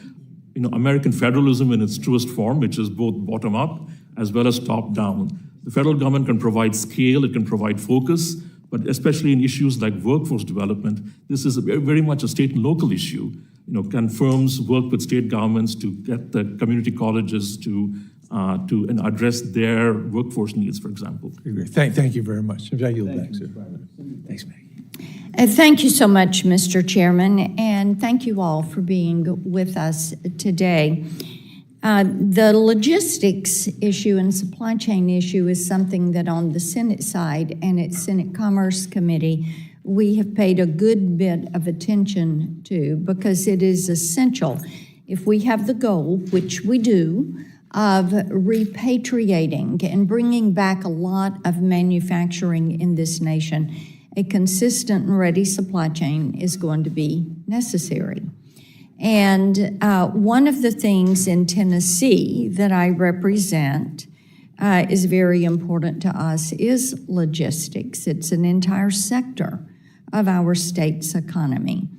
American federalism in its truest form, which is both bottom up as well as top down. The federal government can provide scale, it can provide focus, but especially in issues like workforce development, this is very much a state and local issue. Can firms work with state governments to get the community colleges to address their workforce needs, for example? Thank you very much. I yield back, sir. Thanks, Maggie. Thank you so much, Mr. Chairman, and thank you all for being with us today. The logistics issue and supply chain issue is something that on the Senate side and at Senate Commerce Committee, we have paid a good bit of attention to, because it is essential if we have the goal, which we do, of repatriating and bringing back a lot of manufacturing in this nation. A consistent and ready supply chain is going to be necessary. And one of the things in Tennessee that I represent is very important to us is logistics. It's an entire sector of our state's economy.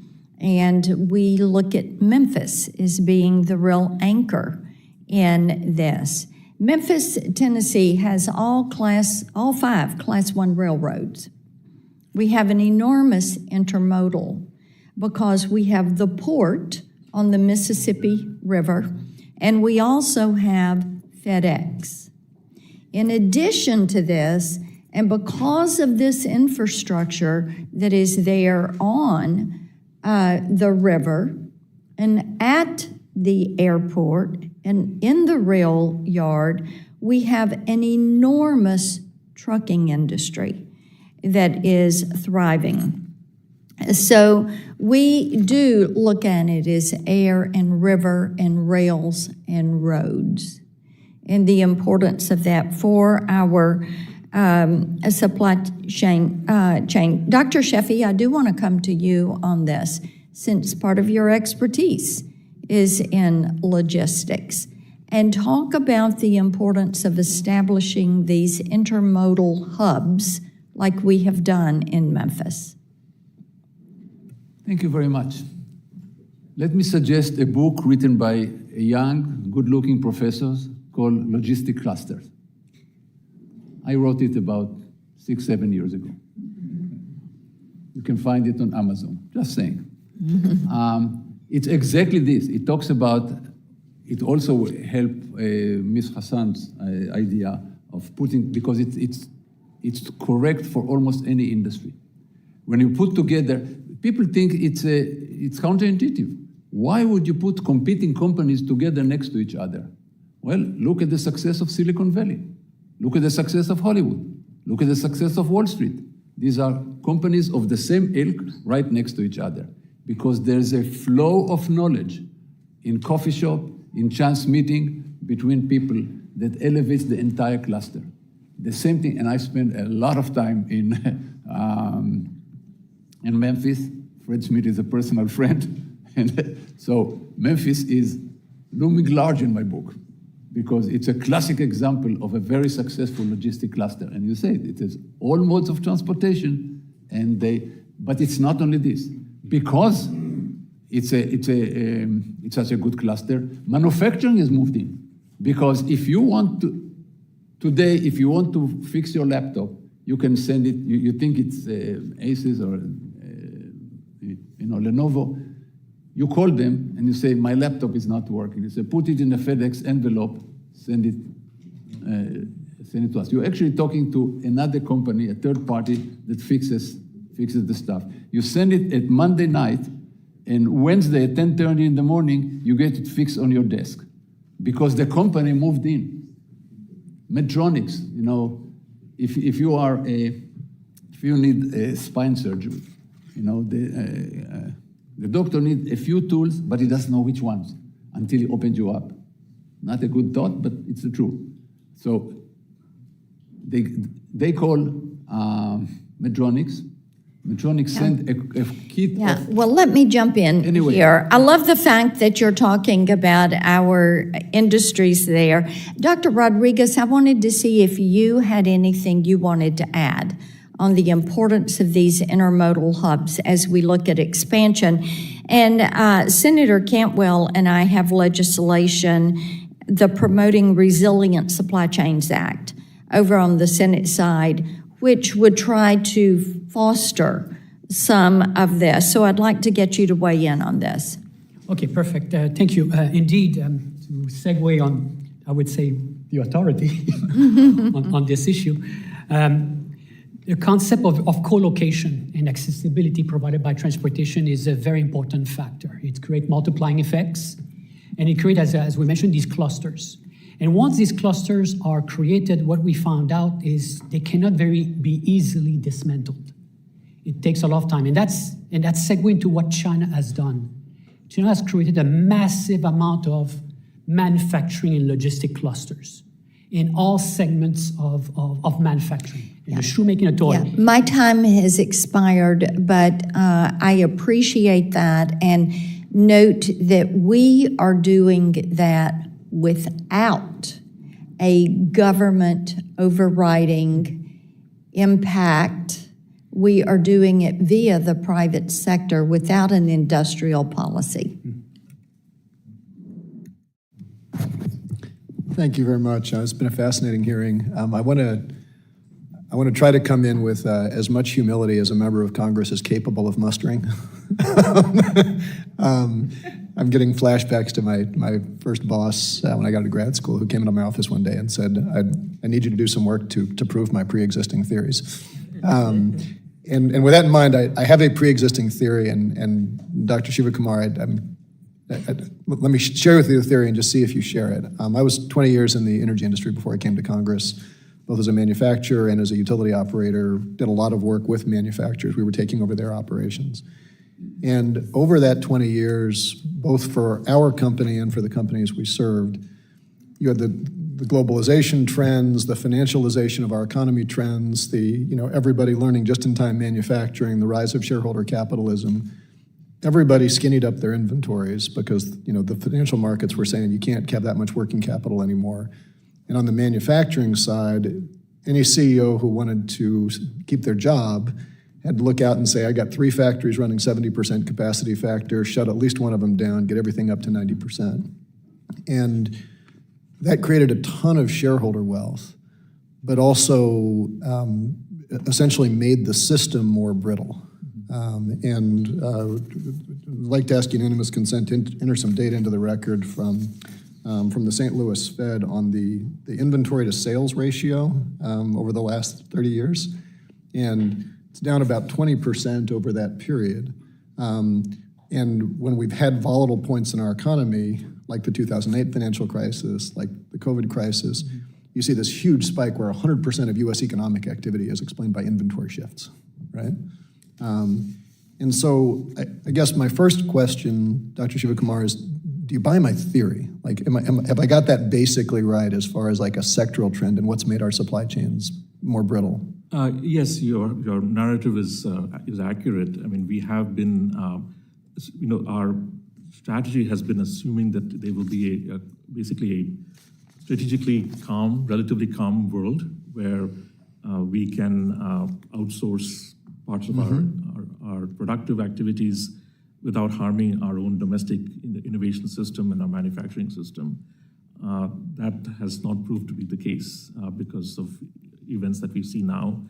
And we look at Memphis as being the real anchor in this. Memphis, Tennessee has all 5 Class 1 railroads. We have an enormous intermodal because we have the port on the Mississippi River, and we also have FedEx. In addition to this, and because of this infrastructure that is there on the river and at the airport and in the rail yard, we have an enormous trucking industry that is thriving. So we do look at it as air and river and rails and roads, and the importance of that for our supply chain. Dr. Sheffi, I do want to come to you on this, since part of your expertise is in logistics, and talk about the importance of establishing these intermodal hubs like we have done in Memphis. Thank you very much. Let me suggest a book written by a young, good-looking professor called Logistic Clusters. I wrote it about 6-7 years ago. You can find it on Amazon, just saying. It's exactly this. It talks about, it also helped Ms. Hassan's idea of putting, because it's correct for almost any industry. When you put together, people think it's counterintuitive. Why would you put competing companies together next to each other? Well, look at the success of Silicon Valley. Look at the success of Hollywood. Look at the success of Wall Street. These are companies of the same ilk right next to each other because there's a flow of knowledge in coffee shop, in chance meeting between people that elevates the entire cluster. The same thing, and I spent a lot of time in Memphis. Fred Smith is a personal friend. And so Memphis is looming large in my book because it's a classic example of a very successful logistic cluster. And you say it has all modes of transportation, but it's not only this. Because it's such a good cluster, manufacturing has moved in. Because if you want to, today, if you want to fix your laptop, you can send it, you think it's Asus or Lenovo, you call them and you say, my laptop is not working. You say, put it in a FedEx envelope, send it to us. You're actually talking to another company, a third party that fixes the stuff. You send it at Monday night, and Wednesday at 10:30 in the morning, you get it fixed on your desk because the company moved in. Medtronics, if you need a spine surgery, the doctor needs a few tools, but he doesn't know which ones until he opens you up. Not a good thought, but it's the truth. So they call Medtronics. Medtronics sent a kit. Yeah, well, let me jump in here. I love the fact that you're talking about our industries there. Dr. Rodriguez, I wanted to see if you had anything you wanted to add on the importance of these intermodal hubs as we look at expansion. And Senator Cantwell and I have legislation, the Promoting Resilient Supply Chains Act, over on the Senate side, which would try to foster some of this. So I'd like to get you to weigh in on this. Okay, perfect. Thank you. Indeed, to segue on, I would say, the authority on this issue, the concept of co-location and accessibility provided by transportation is a very important factor. It creates multiplying effects, and it creates, as we mentioned, these clusters. And once these clusters are created, what we found out is they cannot be easily dismantled. It takes a lot of time, and that's segueing into what China has done. China has created a massive amount of manufacturing and logistic clusters in all segments of manufacturing. The shoemaking, a toy. Yeah. My time has expired, but I appreciate that and note that we are doing that without a government overriding impact. We are doing it via the private sector without an industrial policy. Thank you very much. It's been a fascinating hearing. I want to try to come in with as much humility as a member of Congress is capable of mustering. I'm getting flashbacks to my first boss when I got to grad school, who came into my office one day and said, I need you to do some work to prove my pre-existing theories. And with that in mind, I have a pre-existing theory, and Dr. Shivakumar, let me share with you the theory and just see if you share it. I was 20 years in the energy industry before I came to Congress, both as a manufacturer and as a utility operator, did a lot of work with manufacturers. We were taking over their operations. And over that 20 years, both for our company and for the companies we served, you had the globalization trends, the financialization of our economy trends, everybody learning just-in-time manufacturing, the rise of shareholder capitalism. Everybody skinnied up their inventories because the financial markets were saying you can't have that much working capital anymore. And on the manufacturing side, any CEO who wanted to keep their job had to look out and say, I got 3 factories running 70% capacity factor, shut at least one of them down, get everything up to 90%. And that created a ton of shareholder wealth, but also essentially made the system more brittle. And I'd like to ask unanimous consent to enter some data into the record from the St. Louis Fed on the inventory to sales ratio over the last 30 years. And it's down about 20% over that period. And when we've had volatile points in our economy, like the 2008 financial crisis, like the COVID crisis, you see this huge spike where 100% of US economic activity is explained by inventory shifts, right? And so I guess my first question, Dr. Shivakumar, is do you buy my theory? Like, have I got that basically right as far as like a sectoral trend and what's made our supply chains more brittle? Yes, your narrative is accurate. I mean, we have been, our strategy has been assuming that there will be basically a strategically calm, relatively calm world where we can outsource parts of our productive activities without harming our own domestic innovation system and our manufacturing system. That has not proved to be the case because of events that we see now.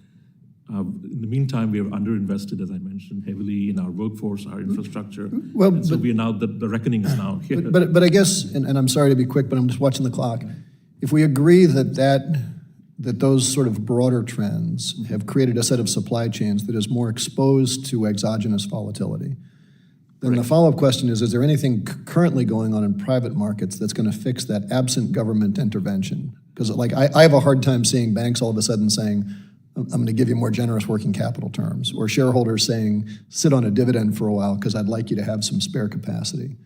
In the meantime, we have underinvested, as I mentioned, heavily in our workforce, our infrastructure. Well, and so we are now, the reckoning is now here. But I guess, and I'm sorry to be quick, but I'm just watching the clock. If we agree that those sort of broader trends have created a set of supply chains that is more exposed to exogenous volatility, then the follow-up question is there anything currently going on in private markets that's going to fix that absent government intervention? Because like I have a hard time seeing banks all of a sudden saying, I'm going to give you more generous working capital terms, or shareholders saying, sit on a dividend for a while because I'd like you to have some spare capacity.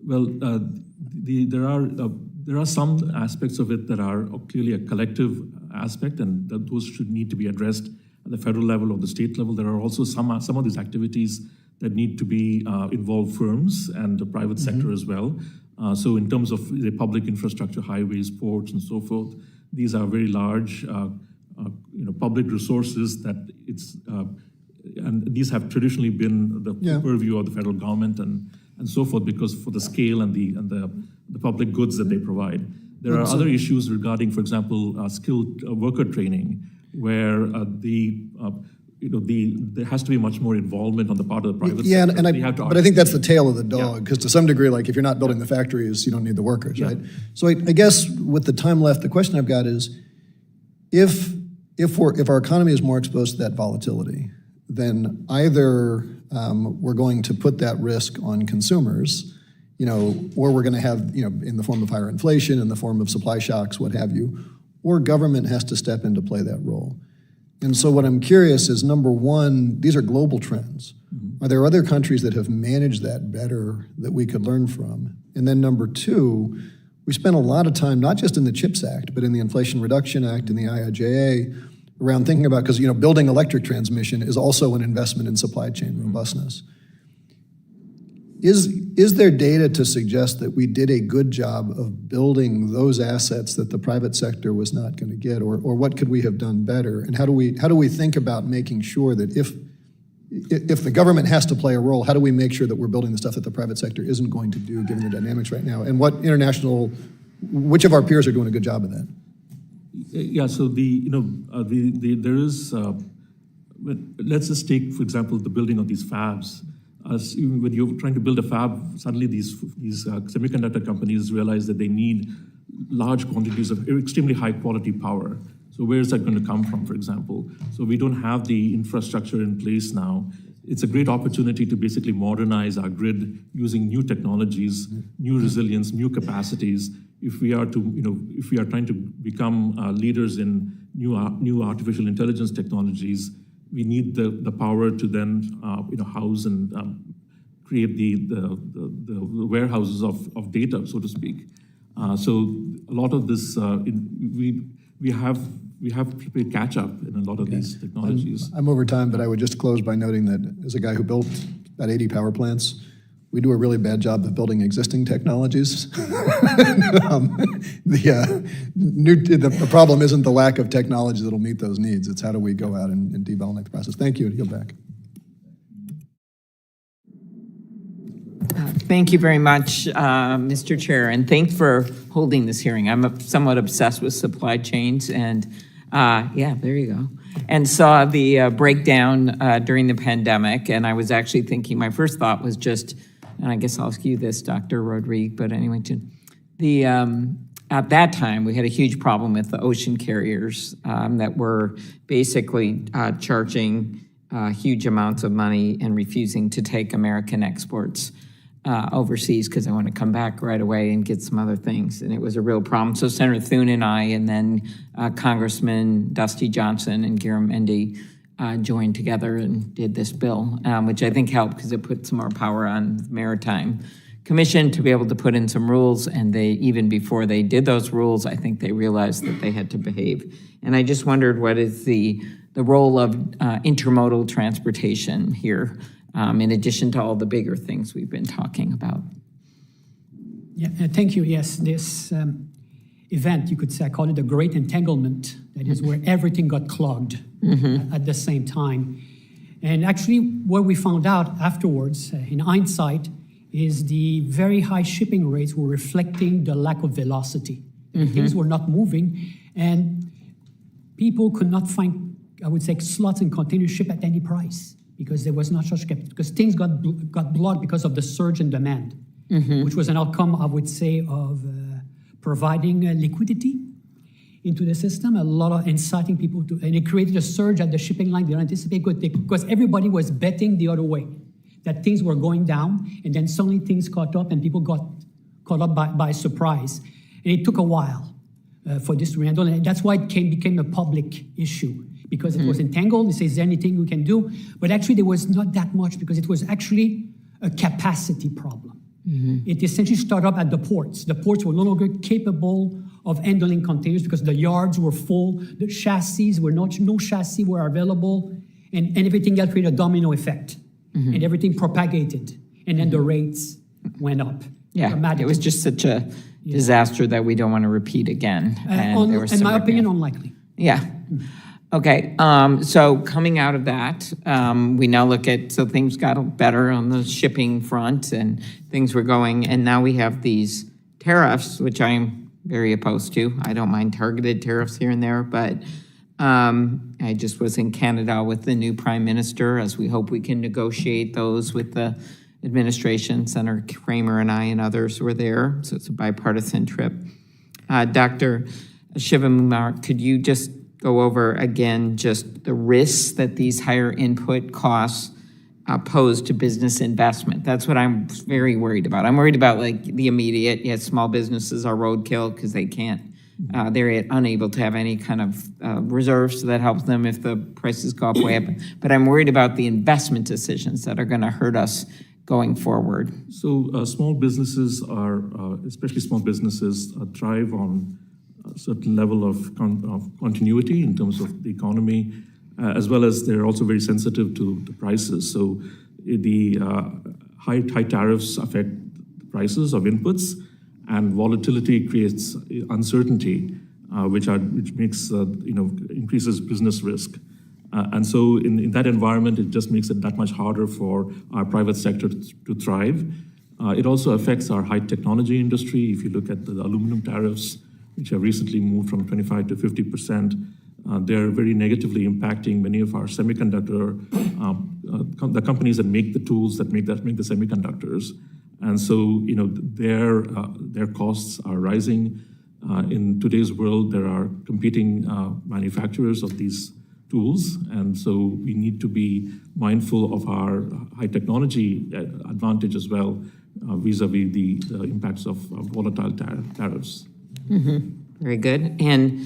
Well, there are some aspects of it that are clearly a collective aspect, and that those should need to be addressed at the federal level or the state level. There are also some of these activities that need to be involve firms and the private sector as well. So in terms of the public infrastructure, highways, ports, and so forth, these are very large public resources that and these have traditionally been the purview of the federal government and so forth, because for the scale and the public goods that they provide. There are other issues regarding, for example, skilled worker training, where there has to be much more involvement on the part of the private sector. But I think that's the tail of the dog, because to some degree, like if you're not building the factories, you don't need the workers, right? So I guess with the time left, the question I've got is, if our economy is more exposed to that volatility, then either we're going to put that risk on consumers, or we're going to have, in the form of higher inflation, in the form of supply shocks, what have you, or government has to step in to play that role. And so what I'm curious is, number one, these are global trends. Are there other countries that have managed that better that we could learn from? And then number two, we spent a lot of time, not just in the CHIPS Act, but in the Inflation Reduction Act and the IIJA, around thinking about, because building electric transmission is also an investment in supply chain robustness. Is there data to suggest that we did a good job of building those assets that the private sector was not going to get, or what could we have done better? And how do we think about making sure that if the government has to play a role, how do we make sure that we're building the stuff that the private sector isn't going to do, given the dynamics right now? And which of our peers are doing a good job of that? Yeah, so there is, let's just take, for example, the building of these fabs. When you're trying to build a fab, suddenly these semiconductor companies realize that they need large quantities of extremely high quality power. So where is that going to come from, for example? So we don't have the infrastructure in place now. It's a great opportunity to basically modernize our grid using new technologies, new resilience, new capacities. If we are trying to become leaders in new artificial intelligence technologies, we need the power to then house and create the warehouses of data, so to speak. So a lot of this we have to play catch up in a lot of these technologies. I'm over time, but I would just close by noting that as a guy who built about 80 power plants, we do a really bad job of building existing technologies. The problem isn't the lack of technology that'll meet those needs. It's how do we go out and develop the process. Thank you. Yield back. Thank you very much, Mr. Chair, and thanks for holding this hearing. I'm somewhat obsessed with supply chains, and there you go. And saw the breakdown during the pandemic, and I was actually thinking, my first thought was just, and I guess I'll ask you this, Dr. Rodrigue, but anyway, at that time, we had a huge problem with the ocean carriers that were basically charging huge amounts of money and refusing to take American exports overseas because they want to come back right away and get some other things. And it was a real problem. So Senator Thune and I, and then Congressman Dusty Johnson and Garamendi joined together and did this bill, which I think helped because it put some more power on the Maritime Commission to be able to put in some rules. And they, even before they did those rules, I think they realized that they had to behave. And I just wondered, what is the role of intermodal transportation here, in addition to all the bigger things we've been talking about? Yeah, thank you. Yes, this event, you could say, I call it the Great Entanglement. That is where everything got clogged at the same time. And actually, what we found out afterwards, in hindsight, is the very high shipping rates were reflecting the lack of velocity. Things were not moving, and people could not find, I would say, slots in container ship at any price because there was not such, because things got blocked because of the surge in demand, which was an outcome, I would say, of providing liquidity into the system, a lot of inciting people to, and it created a surge at the shipping line. They didn't anticipate good because everybody was betting the other way, that things were going down, and then suddenly things caught up and people got caught up by surprise. And it took a while for this to handle, and that's why it became a public issue, because it was entangled. They say, is there anything we can do? But actually there was not that much, because it was actually a capacity problem. It essentially started up at the ports. The ports were no longer capable of handling containers because the yards were full, the chassis were no chassis were available, and everything else created a domino effect. And everything propagated, and then the rates went up. Yeah, it was just such a disaster that we don't want to repeat again. In my opinion, unlikely. Yeah. Okay, so coming out of that, we now look at, so things got better on the shipping front and things were going, and now we have these tariffs, which I'm very opposed to. I don't mind targeted tariffs here and there, but I just was in Canada with the new Prime Minister, as we hope we can negotiate those with the administration. Senator Kramer and I and others were there, so it's a bipartisan trip. Dr. Shivakumar, could you just go over again just the risks that these higher input costs pose to business investment? That's what I'm very worried about. I'm worried about like the immediate, yes, small businesses are roadkill because they can't, they're unable to have any kind of reserves that helps them if the prices go up way up. But I'm worried about the investment decisions that are going to hurt us going forward. So small businesses are, especially small businesses, thrive on a certain level of continuity in terms of the economy, as well as they're also very sensitive to the prices. So the high tariffs affect the prices of inputs, and volatility creates uncertainty, which makes increases business risk. And so in that environment, it just makes it that much harder for our private sector to thrive. It also affects our high technology industry. If you look at the aluminum tariffs, which have recently moved from 25 to 50%, they're very negatively impacting many of our semiconductor, the companies that make the tools that make the semiconductors. And so, their costs are rising. In today's world, there are competing manufacturers of these tools, and so we need to be mindful of our high technology advantage as well, vis-a-vis the impacts of volatile tariffs. Very good. And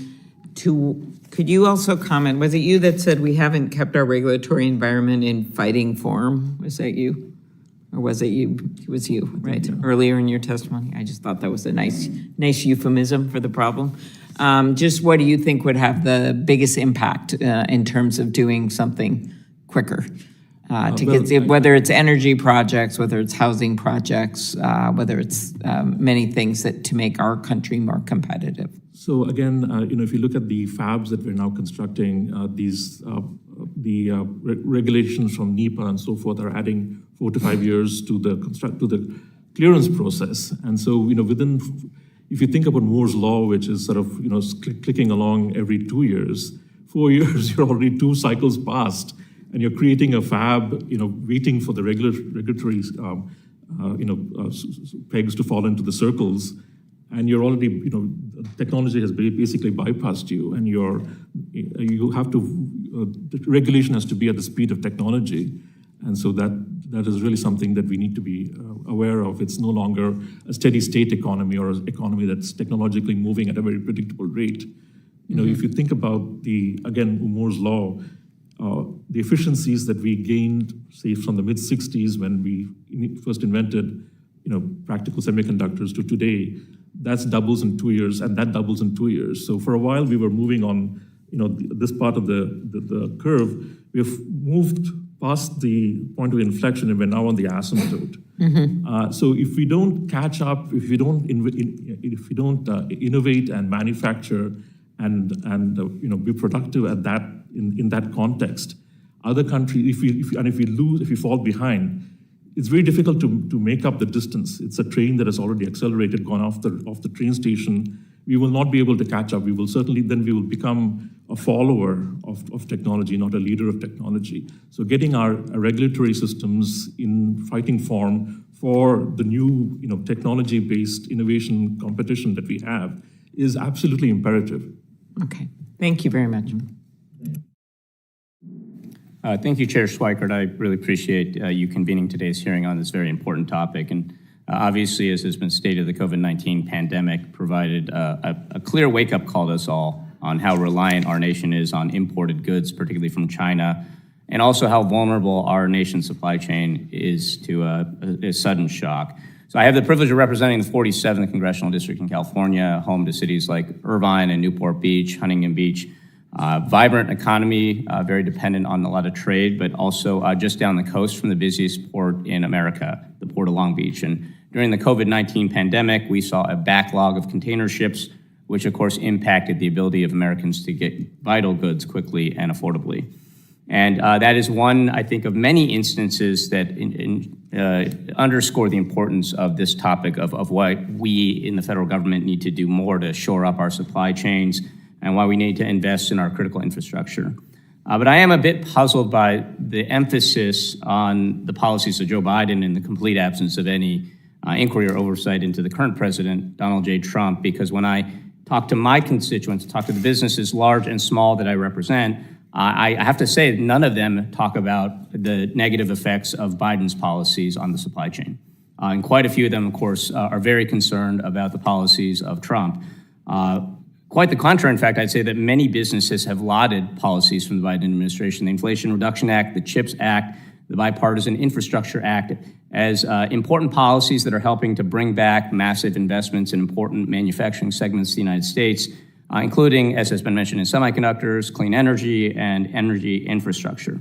could you also comment, was it you that said we haven't kept our regulatory environment in fighting form? Was that you? Or was it you? It was you, right? Earlier in your testimony? I just thought that was a nice euphemism for the problem. Just what do you think would have the biggest impact in terms of doing something quicker? Whether it's energy projects, whether it's housing projects, whether it's many things to make our country more competitive. So again, if you look at the fabs that we're now constructing, regulations from NEPA and so forth are adding 4 to 5 years to the clearance process. And so, if you think about Moore's law, which is sort of, clicking along every 2 years, 4 years, you're already 2 cycles past, and you're creating a fab, waiting for the regulatory, pegs to fall into the circles. and you're already, technology has basically bypassed you, and you have to, regulation has to be at the speed of technology. And so that is really something that we need to be aware of. It's no longer a steady state economy or an economy that's technologically moving at a very predictable rate. If you think about Moore's law, the efficiencies that we gained, say, from the mid-60s when we first invented, practical semiconductors to today, that doubles in 2 years, and that doubles in 2 years. So for a while, we were moving on, this part of the curve. We have moved past the point of inflection, and we're now on the asymptote. So if we don't catch up, if we don't innovate and manufacture and be productive at that in that context, other countries, if we fall behind, it's very difficult to make up the distance. It's a train that has already accelerated, gone off the train station. We will not be able to catch up. We will become a follower of technology, not a leader of technology. So getting our regulatory systems in fighting form for the new technology-based innovation competition that we have is absolutely imperative. Okay, thank you very much. Thank you, Chair Schweikert. I really appreciate you convening today's hearing on this very important topic. And obviously, as has been stated, the COVID-19 pandemic provided a clear wake-up call to us all on how reliant our nation is on imported goods, particularly from China, and also how vulnerable our nation's supply chain is to a sudden shock. So I have the privilege of representing the 47th Congressional District in California, home to cities like Irvine and Newport Beach, Huntington Beach. Vibrant economy, very dependent on a lot of trade, but also just down the coast from the busiest port in America, the Port of Long Beach. And during the COVID-19 pandemic, we saw a backlog of container ships, which of course impacted the ability of Americans to get vital goods quickly and affordably. And that is one, I think, of many instances that underscore the importance of this topic of what we in the federal government need to do more to shore up our supply chains, and why we need to invest in our critical infrastructure. But I am a bit puzzled by the emphasis on the policies of Joe Biden in the complete absence of any inquiry or oversight into the current president, Donald J. Trump, because when I talk to my constituents, talk to the businesses, large and small, that I represent, I have to say none of them talk about the negative effects of Biden's policies on the supply chain. And quite a few of them, of course, are very concerned about the policies of Trump. Quite the contrary, in fact, I'd say that many businesses have lauded policies from the Biden administration, the Inflation Reduction Act, the CHIPS Act, the Bipartisan Infrastructure Act, as important policies that are helping to bring back massive investments in important manufacturing segments of the United States, including, as has been mentioned, in semiconductors, clean energy, and energy infrastructure.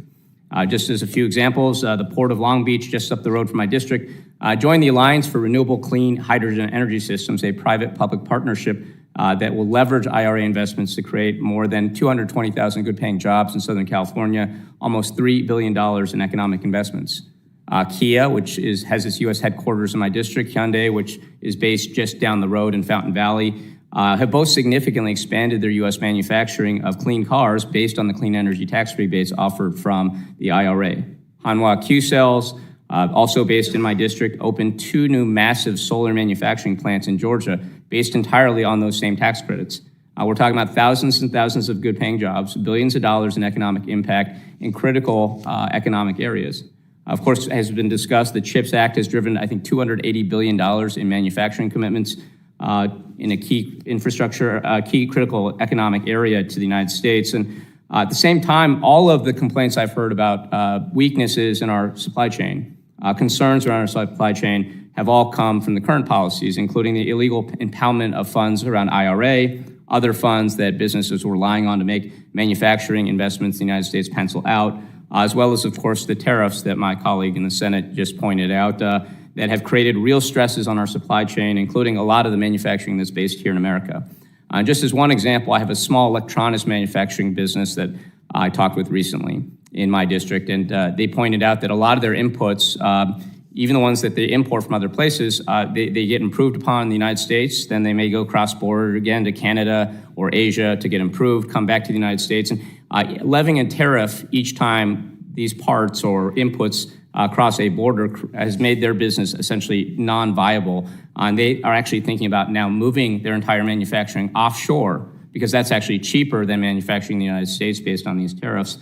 Just as a few examples, the Port of Long Beach, just up the road from my district, joined the Alliance for Renewable Clean Hydrogen Energy Systems, a private-public partnership that will leverage IRA investments to create more than 220,000 good-paying jobs in Southern California, almost $3 billion in economic investments. Kia, which has its U.S. headquarters in my district, Hyundai, which is based just down the road in Fountain Valley, have both significantly expanded their U.S. manufacturing of clean cars based on the clean energy tax rebates offered from the IRA. Hanwha Q-Cells, also based in my district, opened 2 new massive solar manufacturing plants in Georgia based entirely on those same tax credits. We're talking about thousands and thousands of good-paying jobs, billions of dollars in economic impact in critical economic areas. Of course, as has been discussed, the CHIPS Act has driven, I think, $280 billion in manufacturing commitments in a key infrastructure, key critical economic area to the United States. And at the same time, all of the complaints I've heard about weaknesses in our supply chain, concerns around our supply chain, have all come from the current policies, including the illegal impoundment of funds around IRA, other funds that businesses were relying on to make manufacturing investments in the United States pencil out, as well as, of course, the tariffs that my colleague in the Senate just pointed out that have created real stresses on our supply chain, including a lot of the manufacturing that's based here in America. Just as one example, I have a small electronics manufacturing business that I talked with recently in my district, and they pointed out that a lot of their inputs, even the ones that they import from other places, they get improved upon in the United States, then they may go cross-border again to Canada or Asia to get improved, come back to the United States, and levying a tariff each time these parts or inputs across a border has made their business essentially non-viable. And they are actually thinking about now moving their entire manufacturing offshore because that's actually cheaper than manufacturing in the United States based on these tariffs.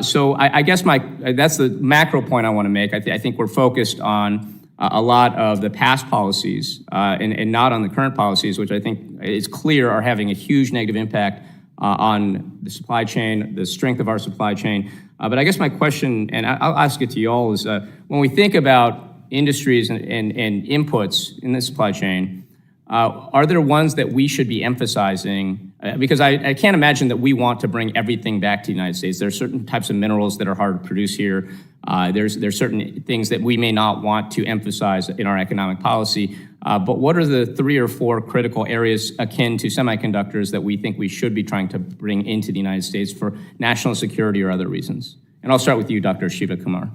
So I guess that's the macro point I want to make. I think we're focused on a lot of the past policies and not on the current policies, which I think is clear are having a huge negative impact on the supply chain, the strength of our supply chain. But I guess my question, and I'll ask it to you all, is when we think about industries and inputs in the supply chain, are there ones that we should be emphasizing? Because I can't imagine that we want to bring everything back to the United States. There are certain types of minerals that are hard to produce here. There's certain things that we may not want to emphasize in our economic policy. But what are the 3 or 4 critical areas akin to semiconductors that we think we should be trying to bring into the United States for national security or other reasons? And I'll start with you, Dr. Shivakumar.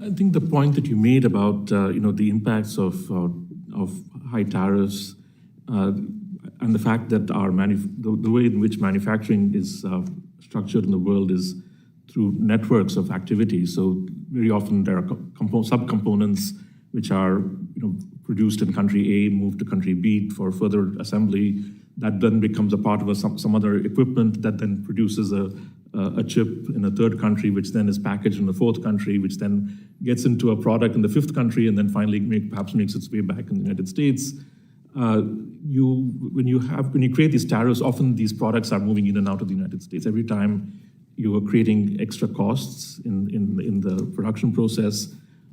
I think the point that you made about the impacts of high tariffs and the fact that the way in which manufacturing is structured in the world is through networks of activities. So very often there are subcomponents which are produced in country A, moved to country B for further assembly. That then becomes a part of some other equipment that then produces a chip in a third country, which then is packaged in a fourth country, which then gets into a product in the fifth country, and then finally perhaps makes its way back in the United States. When you create these tariffs, often these products are moving in and out of the United States. Every time you are creating extra costs in the production process,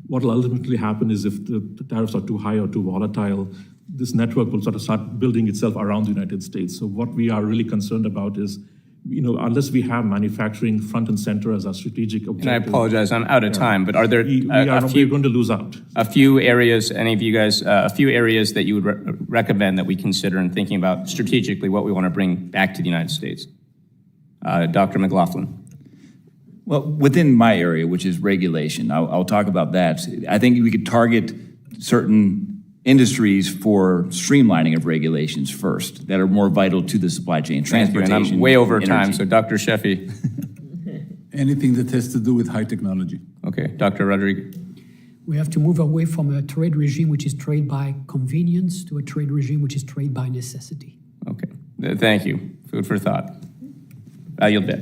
what will ultimately happen is if the tariffs are too high or too volatile, this network will sort of start building itself around the United States. So what we are really concerned about is, unless we have manufacturing front and center as our strategic objective. And I apologize, I'm out of time, but are there we're going to lose out. A few areas, any of you guys, a few areas that you would recommend that we consider in thinking about strategically what we want to bring back to the United States? Dr. McLaughlin. Well, within my area, which is regulation, I'll talk about that. I think we could target certain industries for streamlining of regulations first that are more vital to the supply chain, transportation. And I'm way over time, so Dr. Sheffi. Anything that has to do with high technology. Okay, Dr. Rodrigue. We have to move away from a trade regime which is trade by convenience to a trade regime which is trade by necessity. Okay, thank you. Food for thought. I yield back.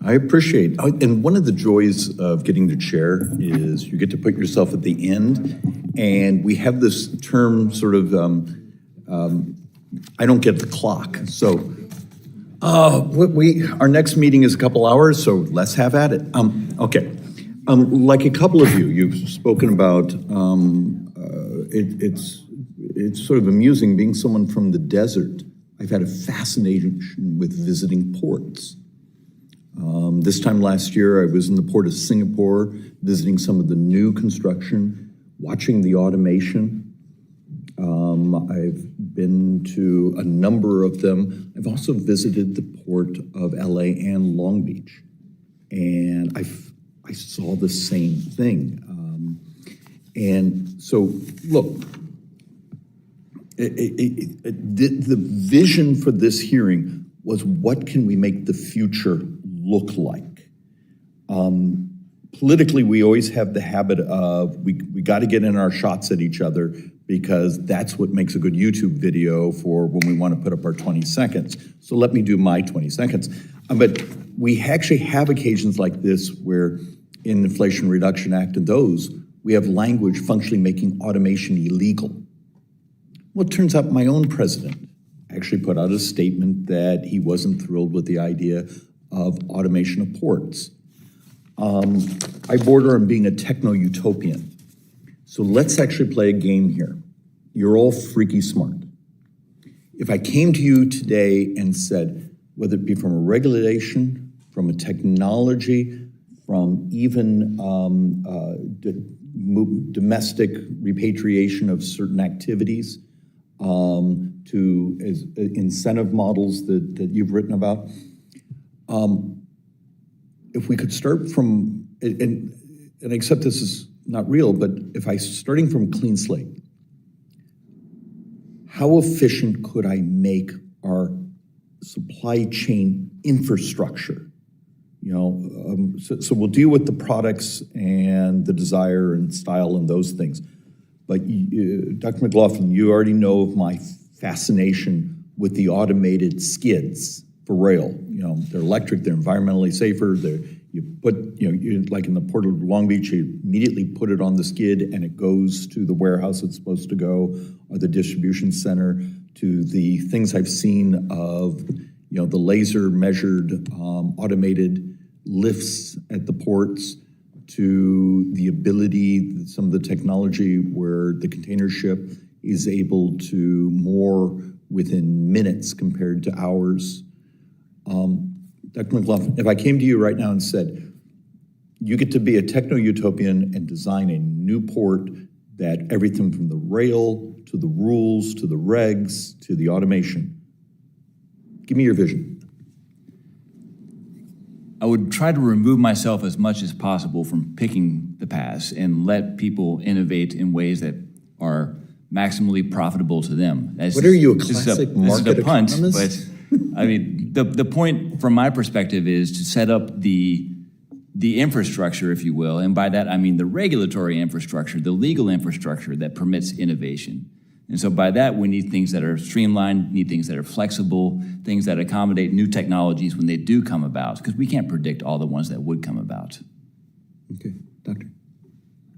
I appreciate, and one of the joys of getting to chair is you get to put yourself at the end, and we have this term sort of, I don't get the clock. So our next meeting is a couple hours, so let's have at it. Okay, like a couple of you've spoken about, it's sort of amusing being someone from the desert. I've had a fascination with visiting ports. This time last year, I was in the port of Singapore, visiting some of the new construction, watching the automation. I've been to a number of them. I've also visited the port of LA and Long Beach, and I saw the same thing. And so, look, the vision for this hearing was, what can we make the future look like? Politically, we always have the habit of we got to get in our shots at each other because that's what makes a good YouTube video for when we want to put up our 20 seconds. So let me do my 20 seconds. But we actually have occasions like this where in the Inflation Reduction Act and those, we have language functionally making automation illegal. Well, it turns out my own president actually put out a statement that he wasn't thrilled with the idea of automation of ports. I border on being a techno-utopian. So let's actually play a game here. You're all freaky smart. If I came to you today and said, whether it be from a regulation, from a technology, from even domestic repatriation of certain activities, to incentive models that you've written about, if we could start from, and accept this is not real, but if starting from clean slate, how efficient could I make our supply chain infrastructure So we'll deal with the products and the desire and style and those things. But Dr. McLaughlin, you already know of my fascination with the automated skids for rail. They're electric, they're environmentally safer. You put, like in the Port of Long Beach, you immediately put it on the skid and it goes to the warehouse it's supposed to go, or the distribution center, to the things I've seen of, the laser measured automated lifts at the ports, to the ability, some of the technology where the container ship is able to moor within minutes compared to hours. Dr. McLaughlin, if I came to you right now and said, you get to be a techno-utopian and design a new port that everything from the rail to the rules to the regs to the automation, give me your vision. I would try to remove myself as much as possible from picking the paths and let people innovate in ways that are maximally profitable to them. What are you, a classic market this is a punt, economist? but I mean, the point from my perspective is to set up the infrastructure, if you will, and by that I mean the regulatory infrastructure, the legal infrastructure that permits innovation. And so by that, we need things that are streamlined, need things that are flexible, things that accommodate new technologies when they do come about, because we can't predict all the ones that would come about. Okay, Doctor.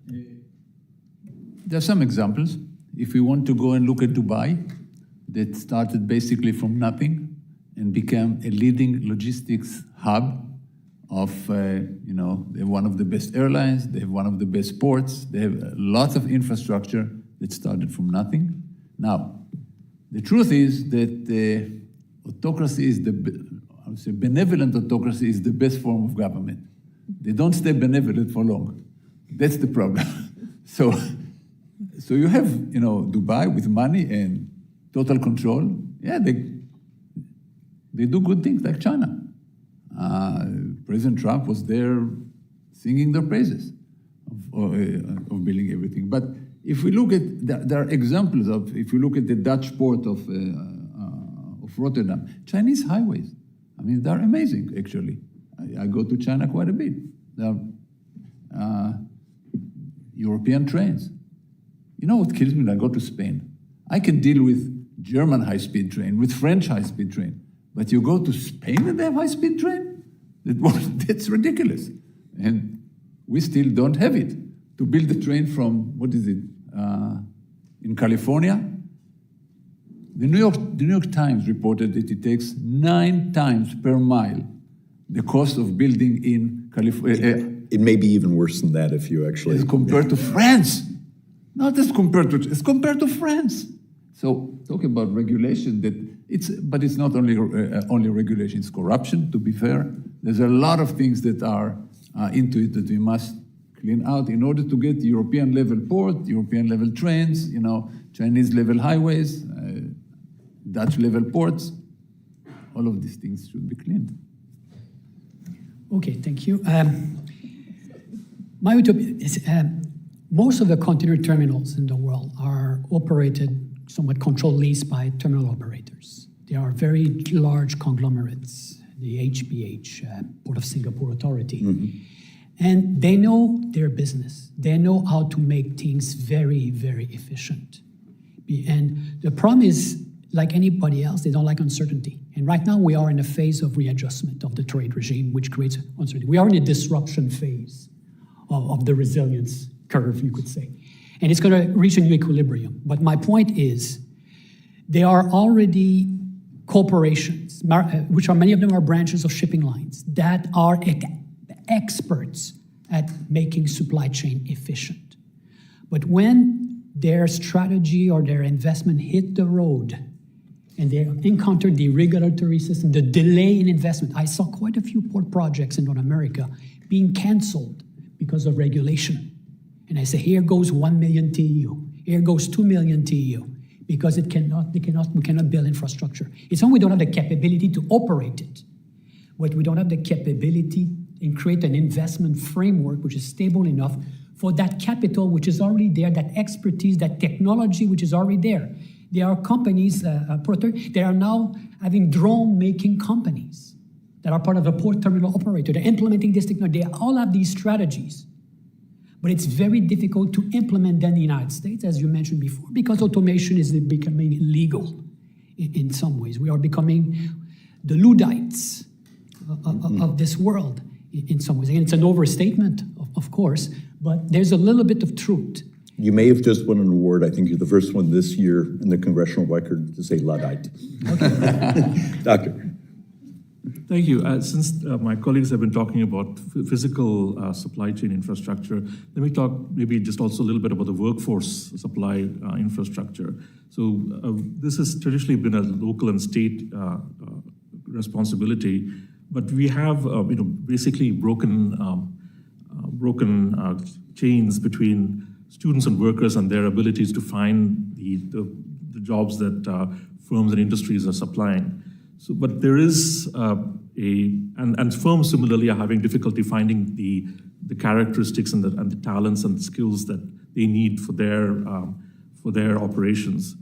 There are some examples. If we want to go and look at Dubai, that started basically from nothing and became a leading logistics hub of, they have one of the best airlines, they have one of the best ports, they have lots of infrastructure that started from nothing. Now, the truth is that autocracy is benevolent autocracy is the best form of government. They don't stay benevolent for long. That's the problem. So you have, Dubai with money and total control. Yeah, they do good things like China. President Trump was there singing their praises of building everything. But if we look at, there are examples of, if you look at the Dutch port of Rotterdam, Chinese highways. I mean, they're amazing, actually. I go to China quite a bit. There are European trains. You know what kills me when I go to Spain? I can deal with German high-speed train, with French high-speed train. But you go to Spain and they have high-speed train? That's ridiculous. And we still don't have it. To build a train from, in California, the New York Times reported that it takes 9 times per mile the cost of building in California. It may be even worse than that if you actually... It's compared to France. Not as compared to, it's compared to France. So talk about regulation, but it's not only regulation, it's corruption, to be fair. There's a lot of things that are into it that we must clean out in order to get European level port, European level trains, Chinese level highways, Dutch level ports. All of these things should be cleaned. Okay, thank you. My utopia is most of the container terminals in the world are operated, somewhat controlled leased by terminal operators. They are very large conglomerates, the HBH, Port of Singapore Authority. Mm-hmm. And they know their business. They know how to make things very, very efficient. And the problem is, like anybody else, they don't like uncertainty. And right now we are in a phase of readjustment of the trade regime, which creates uncertainty. We are in a disruption phase of the resilience curve, you could say. And it's going to reach a new equilibrium. But my point is, there are already corporations, which are many of them are branches of shipping lines, that are experts at making supply chain efficient. But when their strategy or their investment hit the road and they encountered the regulatory system, the delay in investment, I saw quite a few port projects in North America being canceled because of regulation. And I say, here goes 1 million TEU, here goes 2 million TEU, because we cannot build infrastructure. It's when we don't have the capability to operate it, but we don't have the capability and create an investment framework which is stable enough for that capital which is already there, that expertise, that technology which is already there. There are companies, they are now having drone-making companies that are part of a port terminal operator. They're implementing this technology. They all have these strategies. But it's very difficult to implement them in the United States, as you mentioned before, because automation is becoming illegal in some ways. We are becoming the Luddites of this world in some ways. Again, it's an overstatement, of course, but there's a little bit of truth. You may have just won an award. I think you're the first one this year in the congressional record to say Luddite. Okay. Doctor. Thank you. Since my colleagues have been talking about physical supply chain infrastructure, let me talk maybe just also a little bit about the workforce supply infrastructure. So this has traditionally been a local and state responsibility, but we have basically broken chains between students and workers and their abilities to find the jobs that firms and industries are supplying. So, but there is and firms similarly are having difficulty finding the characteristics and the talents and skills that they need for their operations.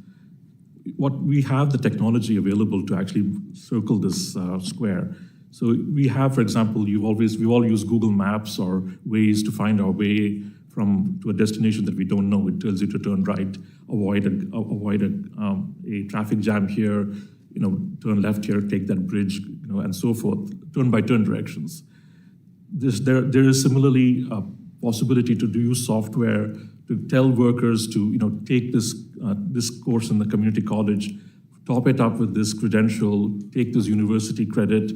What we have the technology available to actually circle this square. So we have, for example, we all use Google Maps or Waze to find our way to a destination that we don't know. It tells you to turn right, avoid a traffic jam here, turn left here, take that bridge, and so forth, turn-by-turn directions. There is similarly a possibility to use software to tell workers to, take this course in the community college, top it up with this credential, take this university credit,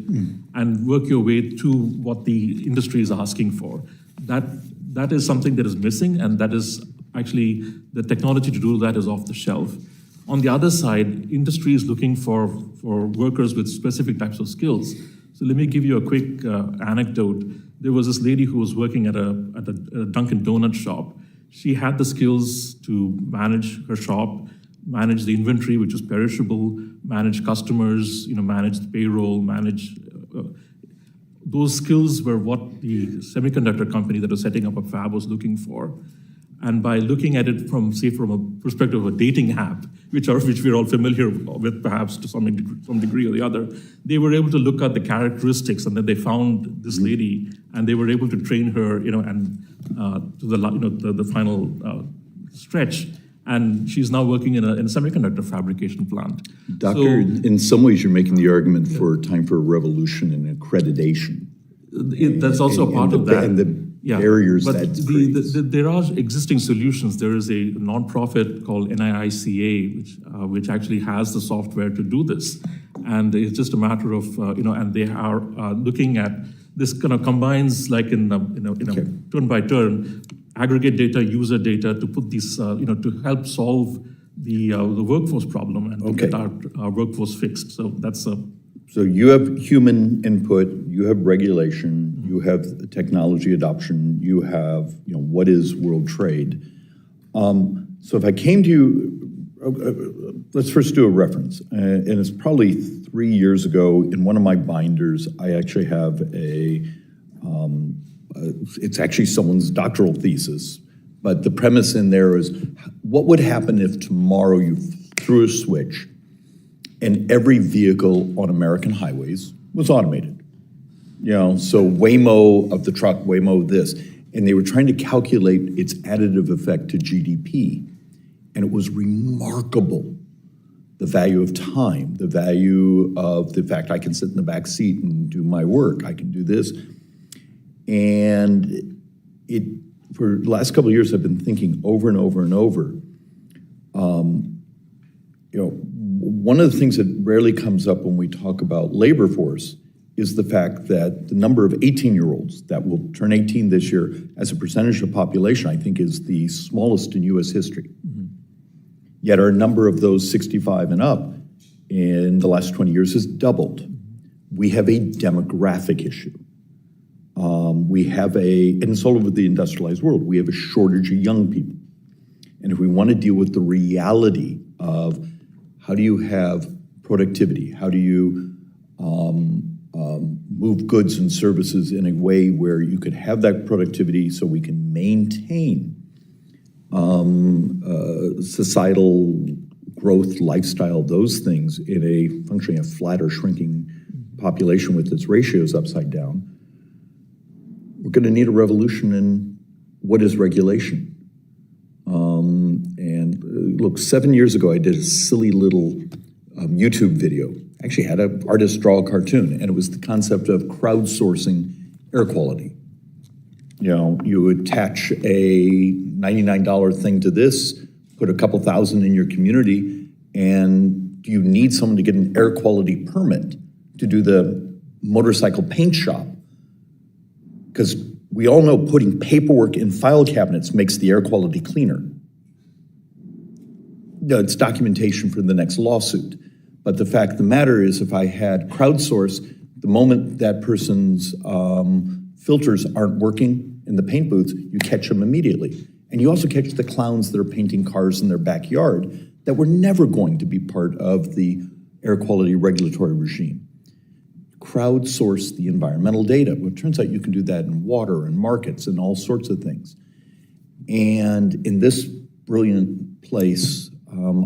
and work your way to what the industry is asking for. That is something that is missing, and that is actually the technology to do that is off the shelf. On the other side, industry is looking for workers with specific types of skills. So let me give you a quick anecdote. There was this lady who was working at a Dunkin' Donut shop. She had the skills to manage her shop, manage the inventory, which was perishable, manage customers, manage the payroll, manage. Those skills were what the semiconductor company that was setting up a fab was looking for. And by looking at it from a perspective of a dating app, which we're all familiar with perhaps to some degree or the other, they were able to look at the characteristics, and then they found this lady, and they were able to train her, and to the final stretch. And she's now working in a semiconductor fabrication plant. Doctor, in some ways you're making the argument for time for a revolution in accreditation. That's also a part of that. And the barriers that creates. There are existing solutions. There is a nonprofit called NIICA, which actually has the software to do this. And it's just a matter of, and they are looking at this kind of combines like in turn by turn, aggregate data, user data to put these, to help solve the workforce problem and to get our workforce fixed. So that's a. So you have human input, you have regulation, you have technology adoption, you have, what is world trade. So if I came to you, let's first do a reference. And it's probably 3 years ago in one of my binders, I actually have it's actually someone's doctoral thesis, but the premise in there is, what would happen if tomorrow you threw a switch and every vehicle on American highways was automated? So Waymo of the truck, Waymo this, and they were trying to calculate its additive effect to GDP, and it was remarkable. The value of time, the value of the fact I can sit in the back seat and do my work, I can do this. And for the last couple of years, I've been thinking over and over and over, one of the things that rarely comes up when we talk about labor force is the fact that the number of 18-year-olds that will turn 18 this year as a percentage of population, I think, is the smallest in U.S. history. Mm-hmm. Yet our number of those 65 and up in the last 20 years has doubled. We have a demographic issue. And it's all over the industrialized world, we have a shortage of young people. And if we want to deal with the reality of how do you have productivity, how do you move goods and services in a way where you could have that productivity so we can maintain societal growth, lifestyle, those things in a functioning a flat or shrinking population with its ratios upside down, we're going to need a revolution in what is regulation. Look, 7 years ago, I did a silly little YouTube video. Actually had an artist draw a cartoon, and it was the concept of crowdsourcing air quality. You know, you attach a $99 thing to this, put a couple thousand in your community, and you need someone to get an air quality permit to do the motorcycle paint shop. Because we all know putting paperwork in file cabinets makes the air quality cleaner. It's documentation for the next lawsuit. But the fact of the matter is, if I had crowdsourced, the moment that person's filters aren't working in the paint booths, you catch them immediately. And you also catch the clowns that are painting cars in their backyard that were never going to be part of the air quality regulatory regime. Crowdsource the environmental data. Well, it turns out you can do that in water and markets and all sorts of things. And in this brilliant place,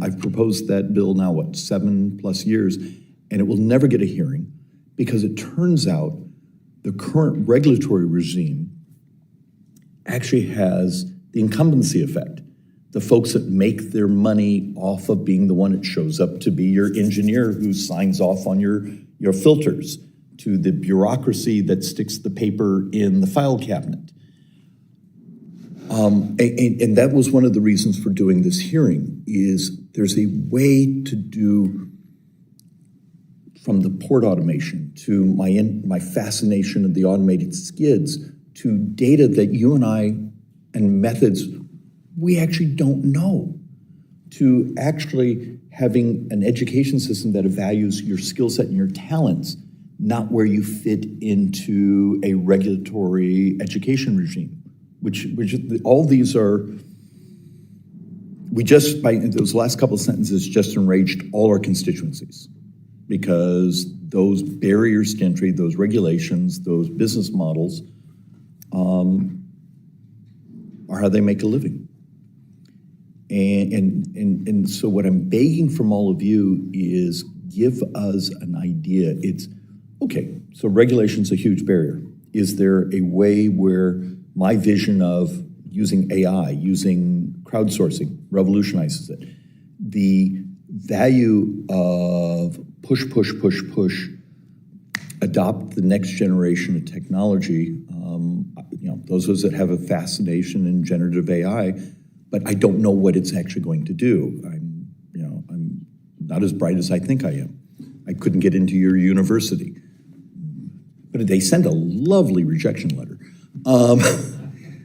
I've proposed that bill now, 7+ years, and it will never get a hearing because it turns out the current regulatory regime actually has the incumbency effect. The folks that make their money off of being the one that shows up to be your engineer who signs off on your filters, to the bureaucracy that sticks the paper in the file cabinet. And that was one of the reasons for doing this hearing, is there's a way to do, from the port automation to my fascination of the automated skids, to data that you and I, and methods we actually don't know, to actually having an education system that values your skill set and your talents, not where you fit into a regulatory education regime. Which all these are, we just, by those last couple of sentences, just enraged all our constituencies, because those barriers to entry, those regulations, those business models are how they make a living. And so what I'm begging from all of you is give us an idea. It's, okay, so regulation's a huge barrier. Is there a way where my vision of using AI, using crowdsourcing, revolutionizes it? The value of push, adopt the next generation of technology. Those of us that have a fascination in generative AI, but I don't know what it's actually going to do. I'm not as bright as I think I am. I couldn't get into your university, but they sent a lovely rejection letter.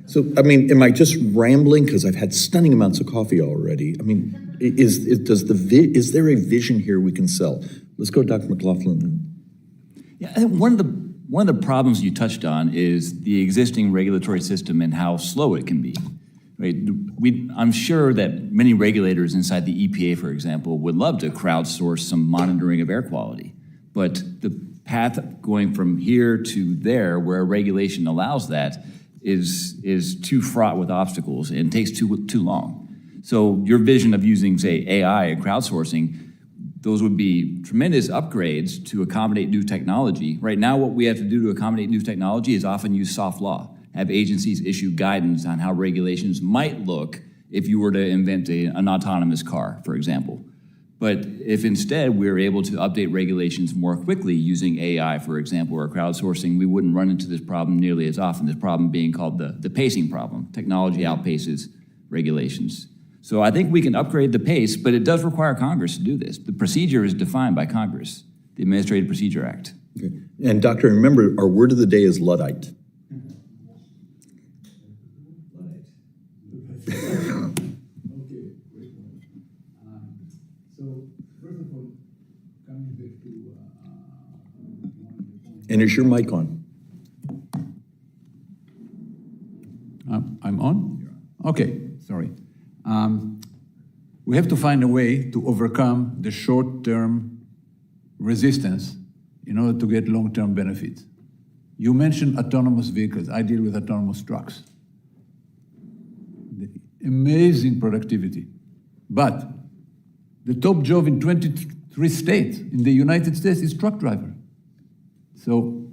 So, I mean, am I just rambling? Because I've had stunning amounts of coffee already. I mean, is there a vision here we can sell? Let's go, Dr. McLaughlin. Yeah, I think one of the problems you touched on is the existing regulatory system and how slow it can be. Right? I'm sure that many regulators inside the EPA, for example, would love to crowdsource some monitoring of air quality, but the path going from here to there, where a regulation allows that, is too fraught with obstacles and takes too long. So your vision of using, say, AI and crowdsourcing, those would be tremendous upgrades to accommodate new technology. Right now, what we have to do to accommodate new technology is often use soft law, have agencies issue guidance on how regulations might look if you were to invent an autonomous car, for example. But if instead we're able to update regulations more quickly using AI, for example, or crowdsourcing, we wouldn't run into this problem nearly as often, this problem being called the pacing problem. Technology outpaces regulations. So I think we can upgrade the pace, but it does require Congress to do this. The procedure is defined by Congress, the Administrative Procedure Act. Okay. And doctor, remember, our word of the day is Luddite. And is your mic on? I'm on? Okay, sorry. We have to find a way to overcome the short-term resistance in order to get long-term benefits. You mentioned autonomous vehicles. I deal with autonomous trucks. Amazing productivity. But the top job in 23 states in the United States is truck driver. So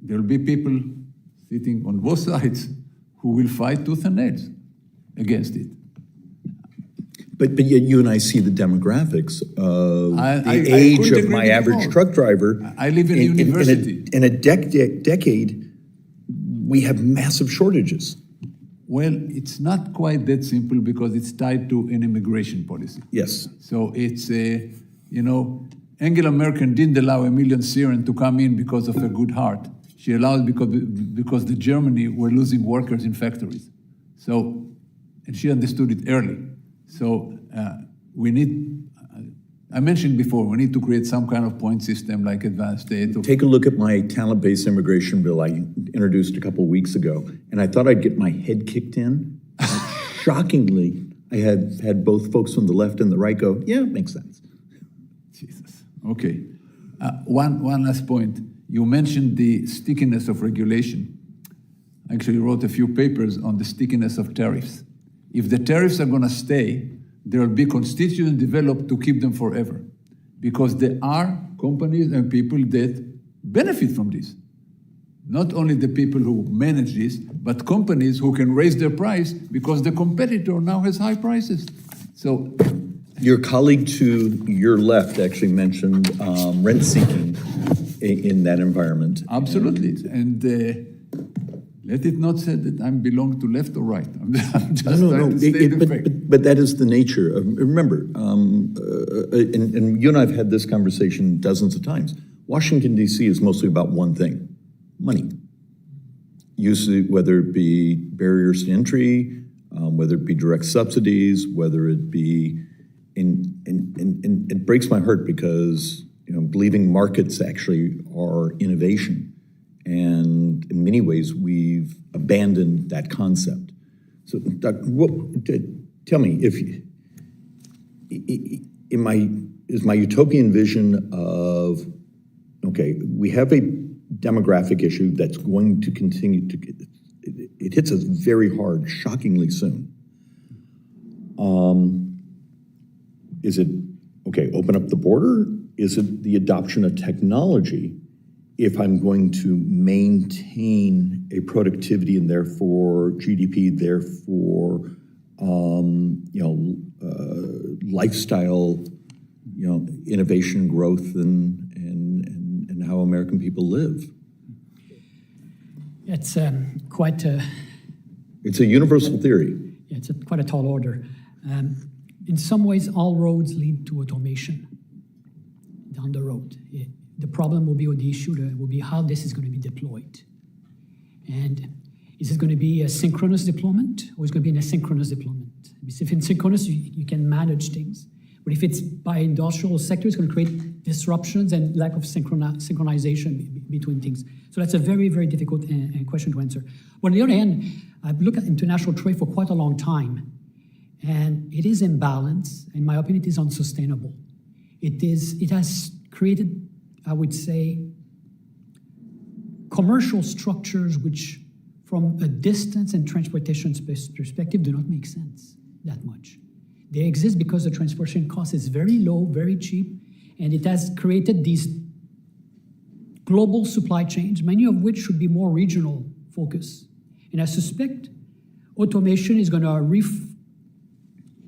there'll be people sitting on both sides who will fight tooth and nails against it. But yet you and I see the demographics of I the age couldn't of agree my with you average more. truck driver. I live in a university. In a decade, we have massive shortages. Well, it's not quite that simple because it's tied to an immigration policy. Yes. So it's, Angela Merkel didn't allow 1 million Syrians to come in because of her good heart. She allowed because the Germany were losing workers in factories. So, and she understood it early. So we need, I mentioned before, we need to create some kind of point system like advanced state. Take a look at my talent-based immigration bill I introduced a couple of weeks ago, and I thought I'd get my head kicked in. Shockingly, I had both folks from the left and the right go, yeah, it makes sense. Jesus. Okay. One last point. You mentioned the stickiness of regulation. I actually wrote a few papers on the stickiness of tariffs. If the tariffs are going to stay, there will be constituents developed to keep them forever, because there are companies and people that benefit from this. Not only the people who manage this, but companies who can raise their price because the competitor now has high prices. So, your colleague to your left actually mentioned rent seeking in that environment. Absolutely, and let it not say that I belong to left or right. I'm just trying to state the fact. But that is the nature of, remember, and you and I have had this conversation dozens of times. Washington, D.C. is mostly about one thing, money. Usually, whether it be barriers to entry, whether it be direct subsidies, whether it be, and it breaks my heart because, believing markets actually are innovation. And in many ways, we've abandoned that concept. So, tell me, is my utopian vision of, okay, we have a demographic issue that's going to continue to, it hits us very hard, shockingly soon. Is it, okay, open up the border? Is it the adoption of technology if I'm going to maintain a productivity and therefore GDP, therefore, lifestyle, innovation, growth, and how American people live? It's quite a... It's a universal theory. Yeah, it's quite a tall order. In some ways, all roads lead to automation down the road. The problem will be, or the issue will be how this is going to be deployed. And is it going to be a synchronous deployment or is it going to be an asynchronous deployment? Because if it's synchronous, you can manage things. But if it's by industrial sector, it's going to create disruptions and lack of synchronization between things. So that's a very, very difficult question to answer. But on the other hand, I've looked at international trade for quite a long time, and it is imbalanced. In my opinion, it is unsustainable. It has created, I would say, commercial structures which, from a distance and transportation perspective, do not make sense that much. They exist because the transportation cost is very low, very cheap, and it has created these global supply chains, many of which should be more regional focus. And I suspect automation is going to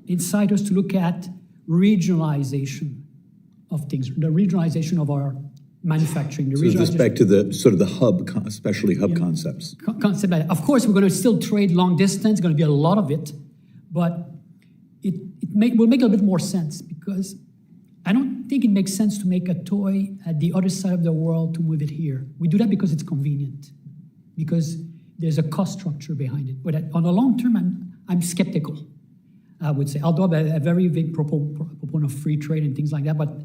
incite us to look at regionalization of things, the regionalization of our manufacturing. So this back to the sort of the hub, especially hub concepts. Concept like that. Of course, we're going to still trade long distance. It's going to be a lot of it, but will make a bit more sense, because I don't think it makes sense to make a toy at the other side of the world to move it here. We do that because it's convenient, because there's a cost structure behind it. But on the long term, I'm skeptical, I would say. Although I'm a very big proponent of free trade and things like that, but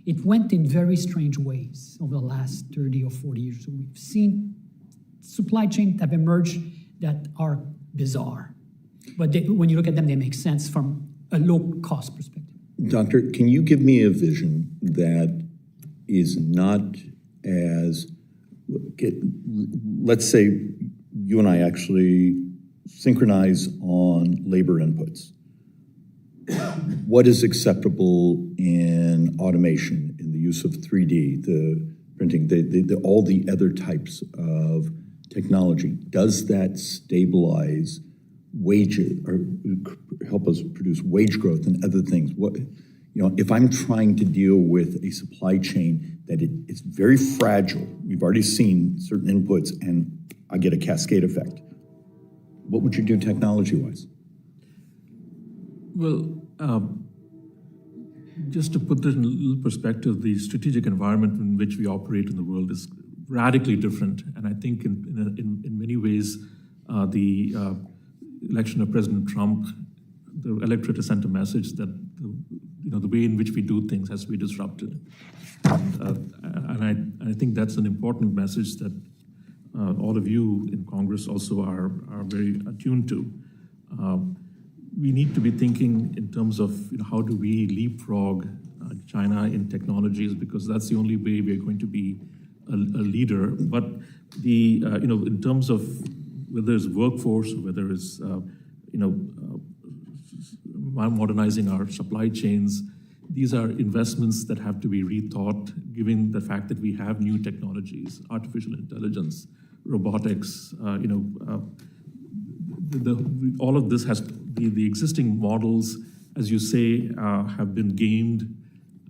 it went in very strange ways over the last 30 or 40 years. So we've seen supply chains have emerged that are bizarre. But when you look at them, they make sense from a low-cost perspective. Doctor, can you give me a vision that is not as, let's say you and I actually synchronize on labor inputs. What is acceptable in automation, in the use of 3D, printing, all the other types of technology, does that stabilize wages or help us produce wage growth and other things? If I'm trying to deal with a supply chain that it's very fragile, we've already seen certain inputs and I get a cascade effect. What would you do technology-wise? Well, just to put this in a little perspective, the strategic environment in which we operate in the world is radically different. And I think in many ways, the election of President Trump, the electorate has sent a message that the way in which we do things has to be disrupted. And I think that's an important message that all of you in Congress also are very attuned to. We need to be thinking in terms of how do we leapfrog China in technologies, because that's the only way we're going to be a leader. But in terms of whether it's workforce or whether it's modernizing our supply chains, these are investments that have to be rethought, given the fact that we have new technologies, artificial intelligence, robotics. All of this has the existing models, as you say, have been gamed,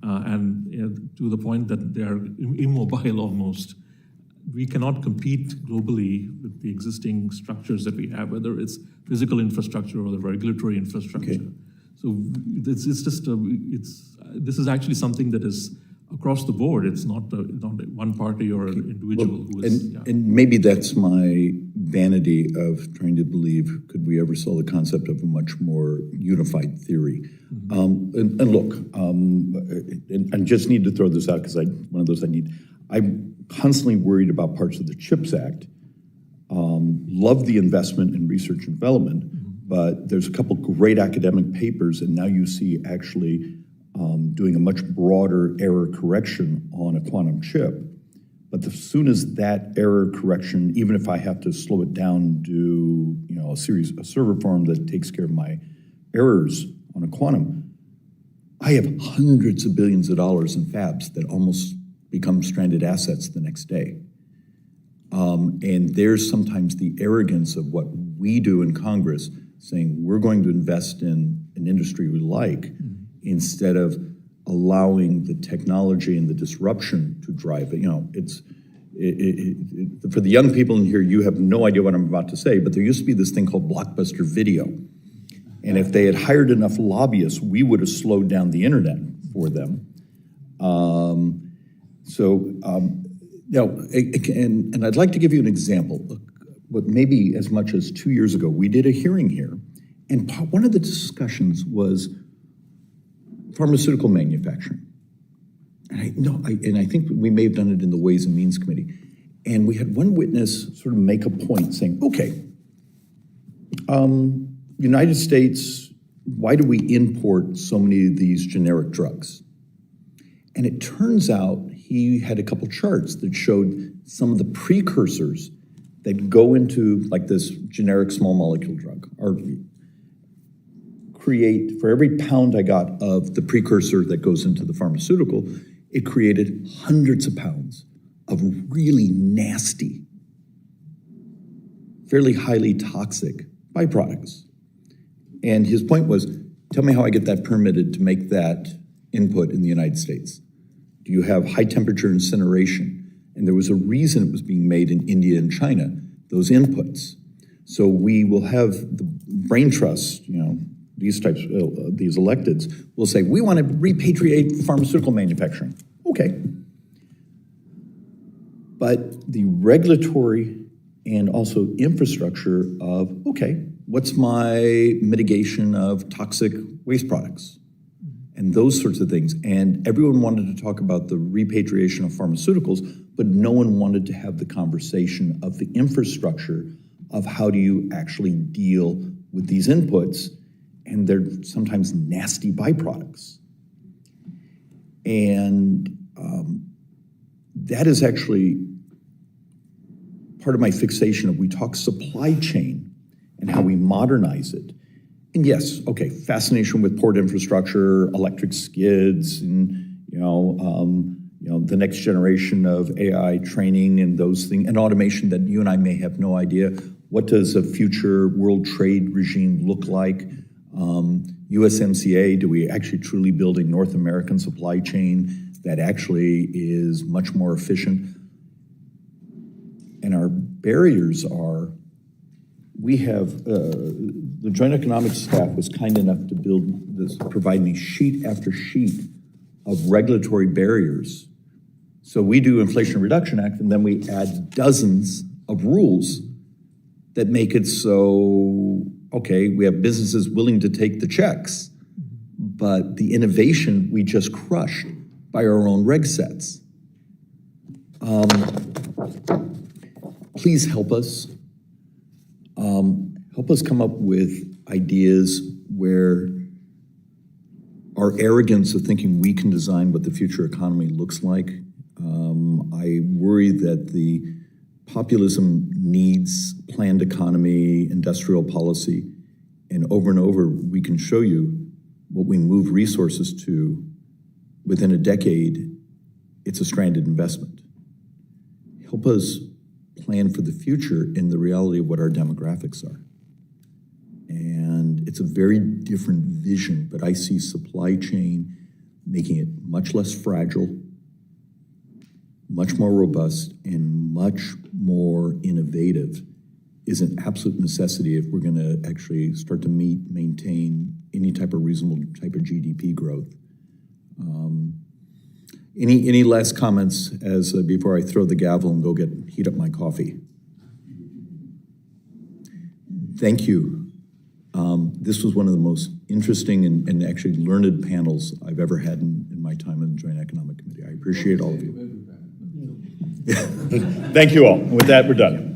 and to the point that they are immobile almost. We cannot compete globally with the existing structures that we have, whether it's physical infrastructure or the regulatory infrastructure. Okay. So this is actually something that is across the board. It's not one party or an individual who is. And maybe that's my vanity of trying to believe, could we ever sell the concept of a much more unified theory? Mm-hmm. And look, and I just need to throw this out because one of those I'm constantly worried about parts of the CHIPS Act. Love the investment in research and development, but there's a couple great academic papers, and now you see actually doing a much broader error correction on a quantum chip. But as soon as that error correction, even if I have to slow it down, do a server farm that takes care of my errors on a quantum, I have hundreds of billions of dollars in fabs that almost become stranded assets the next day. And there's sometimes the arrogance of what we do in Congress, saying we're going to invest in an industry we like, instead of allowing the technology and the disruption to drive it. For the young people in here, you have no idea what I'm about to say, but there used to be this thing called Blockbuster Video. And if they had hired enough lobbyists, we would have slowed down the internet for them. And I'd like to give you an example. But maybe as much as 2 years ago, we did a hearing here, and one of the discussions was pharmaceutical manufacturing. And I think we may have done it in the Ways and Means Committee. And we had one witness sort of make a point saying, okay, United States, why do we import so many of these generic drugs? And it turns out he had a couple charts that showed some of the precursors that go into like this generic small molecule drug, or create, for every pound I got of the precursor that goes into the pharmaceutical, it created hundreds of pounds of really nasty, fairly highly toxic byproducts. And his point was, tell me how I get that permitted to make that input in the United States. Do you have high temperature incineration? And there was a reason it was being made in India and China, those inputs. So we will have the brain trust, these types, these electeds will say, we want to repatriate pharmaceutical manufacturing. Okay. But the regulatory and also infrastructure of, okay, what's my mitigation of toxic waste products? And those sorts of things. And everyone wanted to talk about the repatriation of pharmaceuticals, but no one wanted to have the conversation of the infrastructure of how do you actually deal with these inputs, and they're sometimes nasty byproducts. And that is actually part of my fixation of, we talk supply chain and how we modernize it. And yes, okay, fascination with port infrastructure, electric skids, and the next generation of AI training and those things, and automation that you and I may have no idea. What does a future world trade regime look like? USMCA, do we actually truly build a North American supply chain that actually is much more efficient? And our barriers are, we have, the Joint Economics staff was kind enough to provide me sheet after sheet of regulatory barriers. So we do Inflation Reduction Act, and then we add dozens of rules that make it so, okay, we have businesses willing to take the checks, but the innovation we just crushed by our own reg sets. Please help us. Help us come up with ideas where our arrogance of thinking we can design what the future economy looks like. I worry that the populism needs planned economy, industrial policy, and over we can show you what we move resources to. Within a decade, it's a stranded investment. Help us plan for the future in the reality of what our demographics are. And it's a very different vision, but I see supply chain making it much less fragile, much more robust, and much more innovative is an absolute necessity if we're going to actually start to maintain any type of reasonable type of GDP growth. Any last comments as before I throw the gavel and go heat up my coffee? Thank you. This was one of the most interesting and actually learned panels I've ever had in my time in the Joint Economic Committee. I appreciate all of you. Thank you all. And with that, we're done.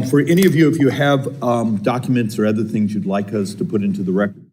For any of you, if you have documents or other things you'd like us to put into the record,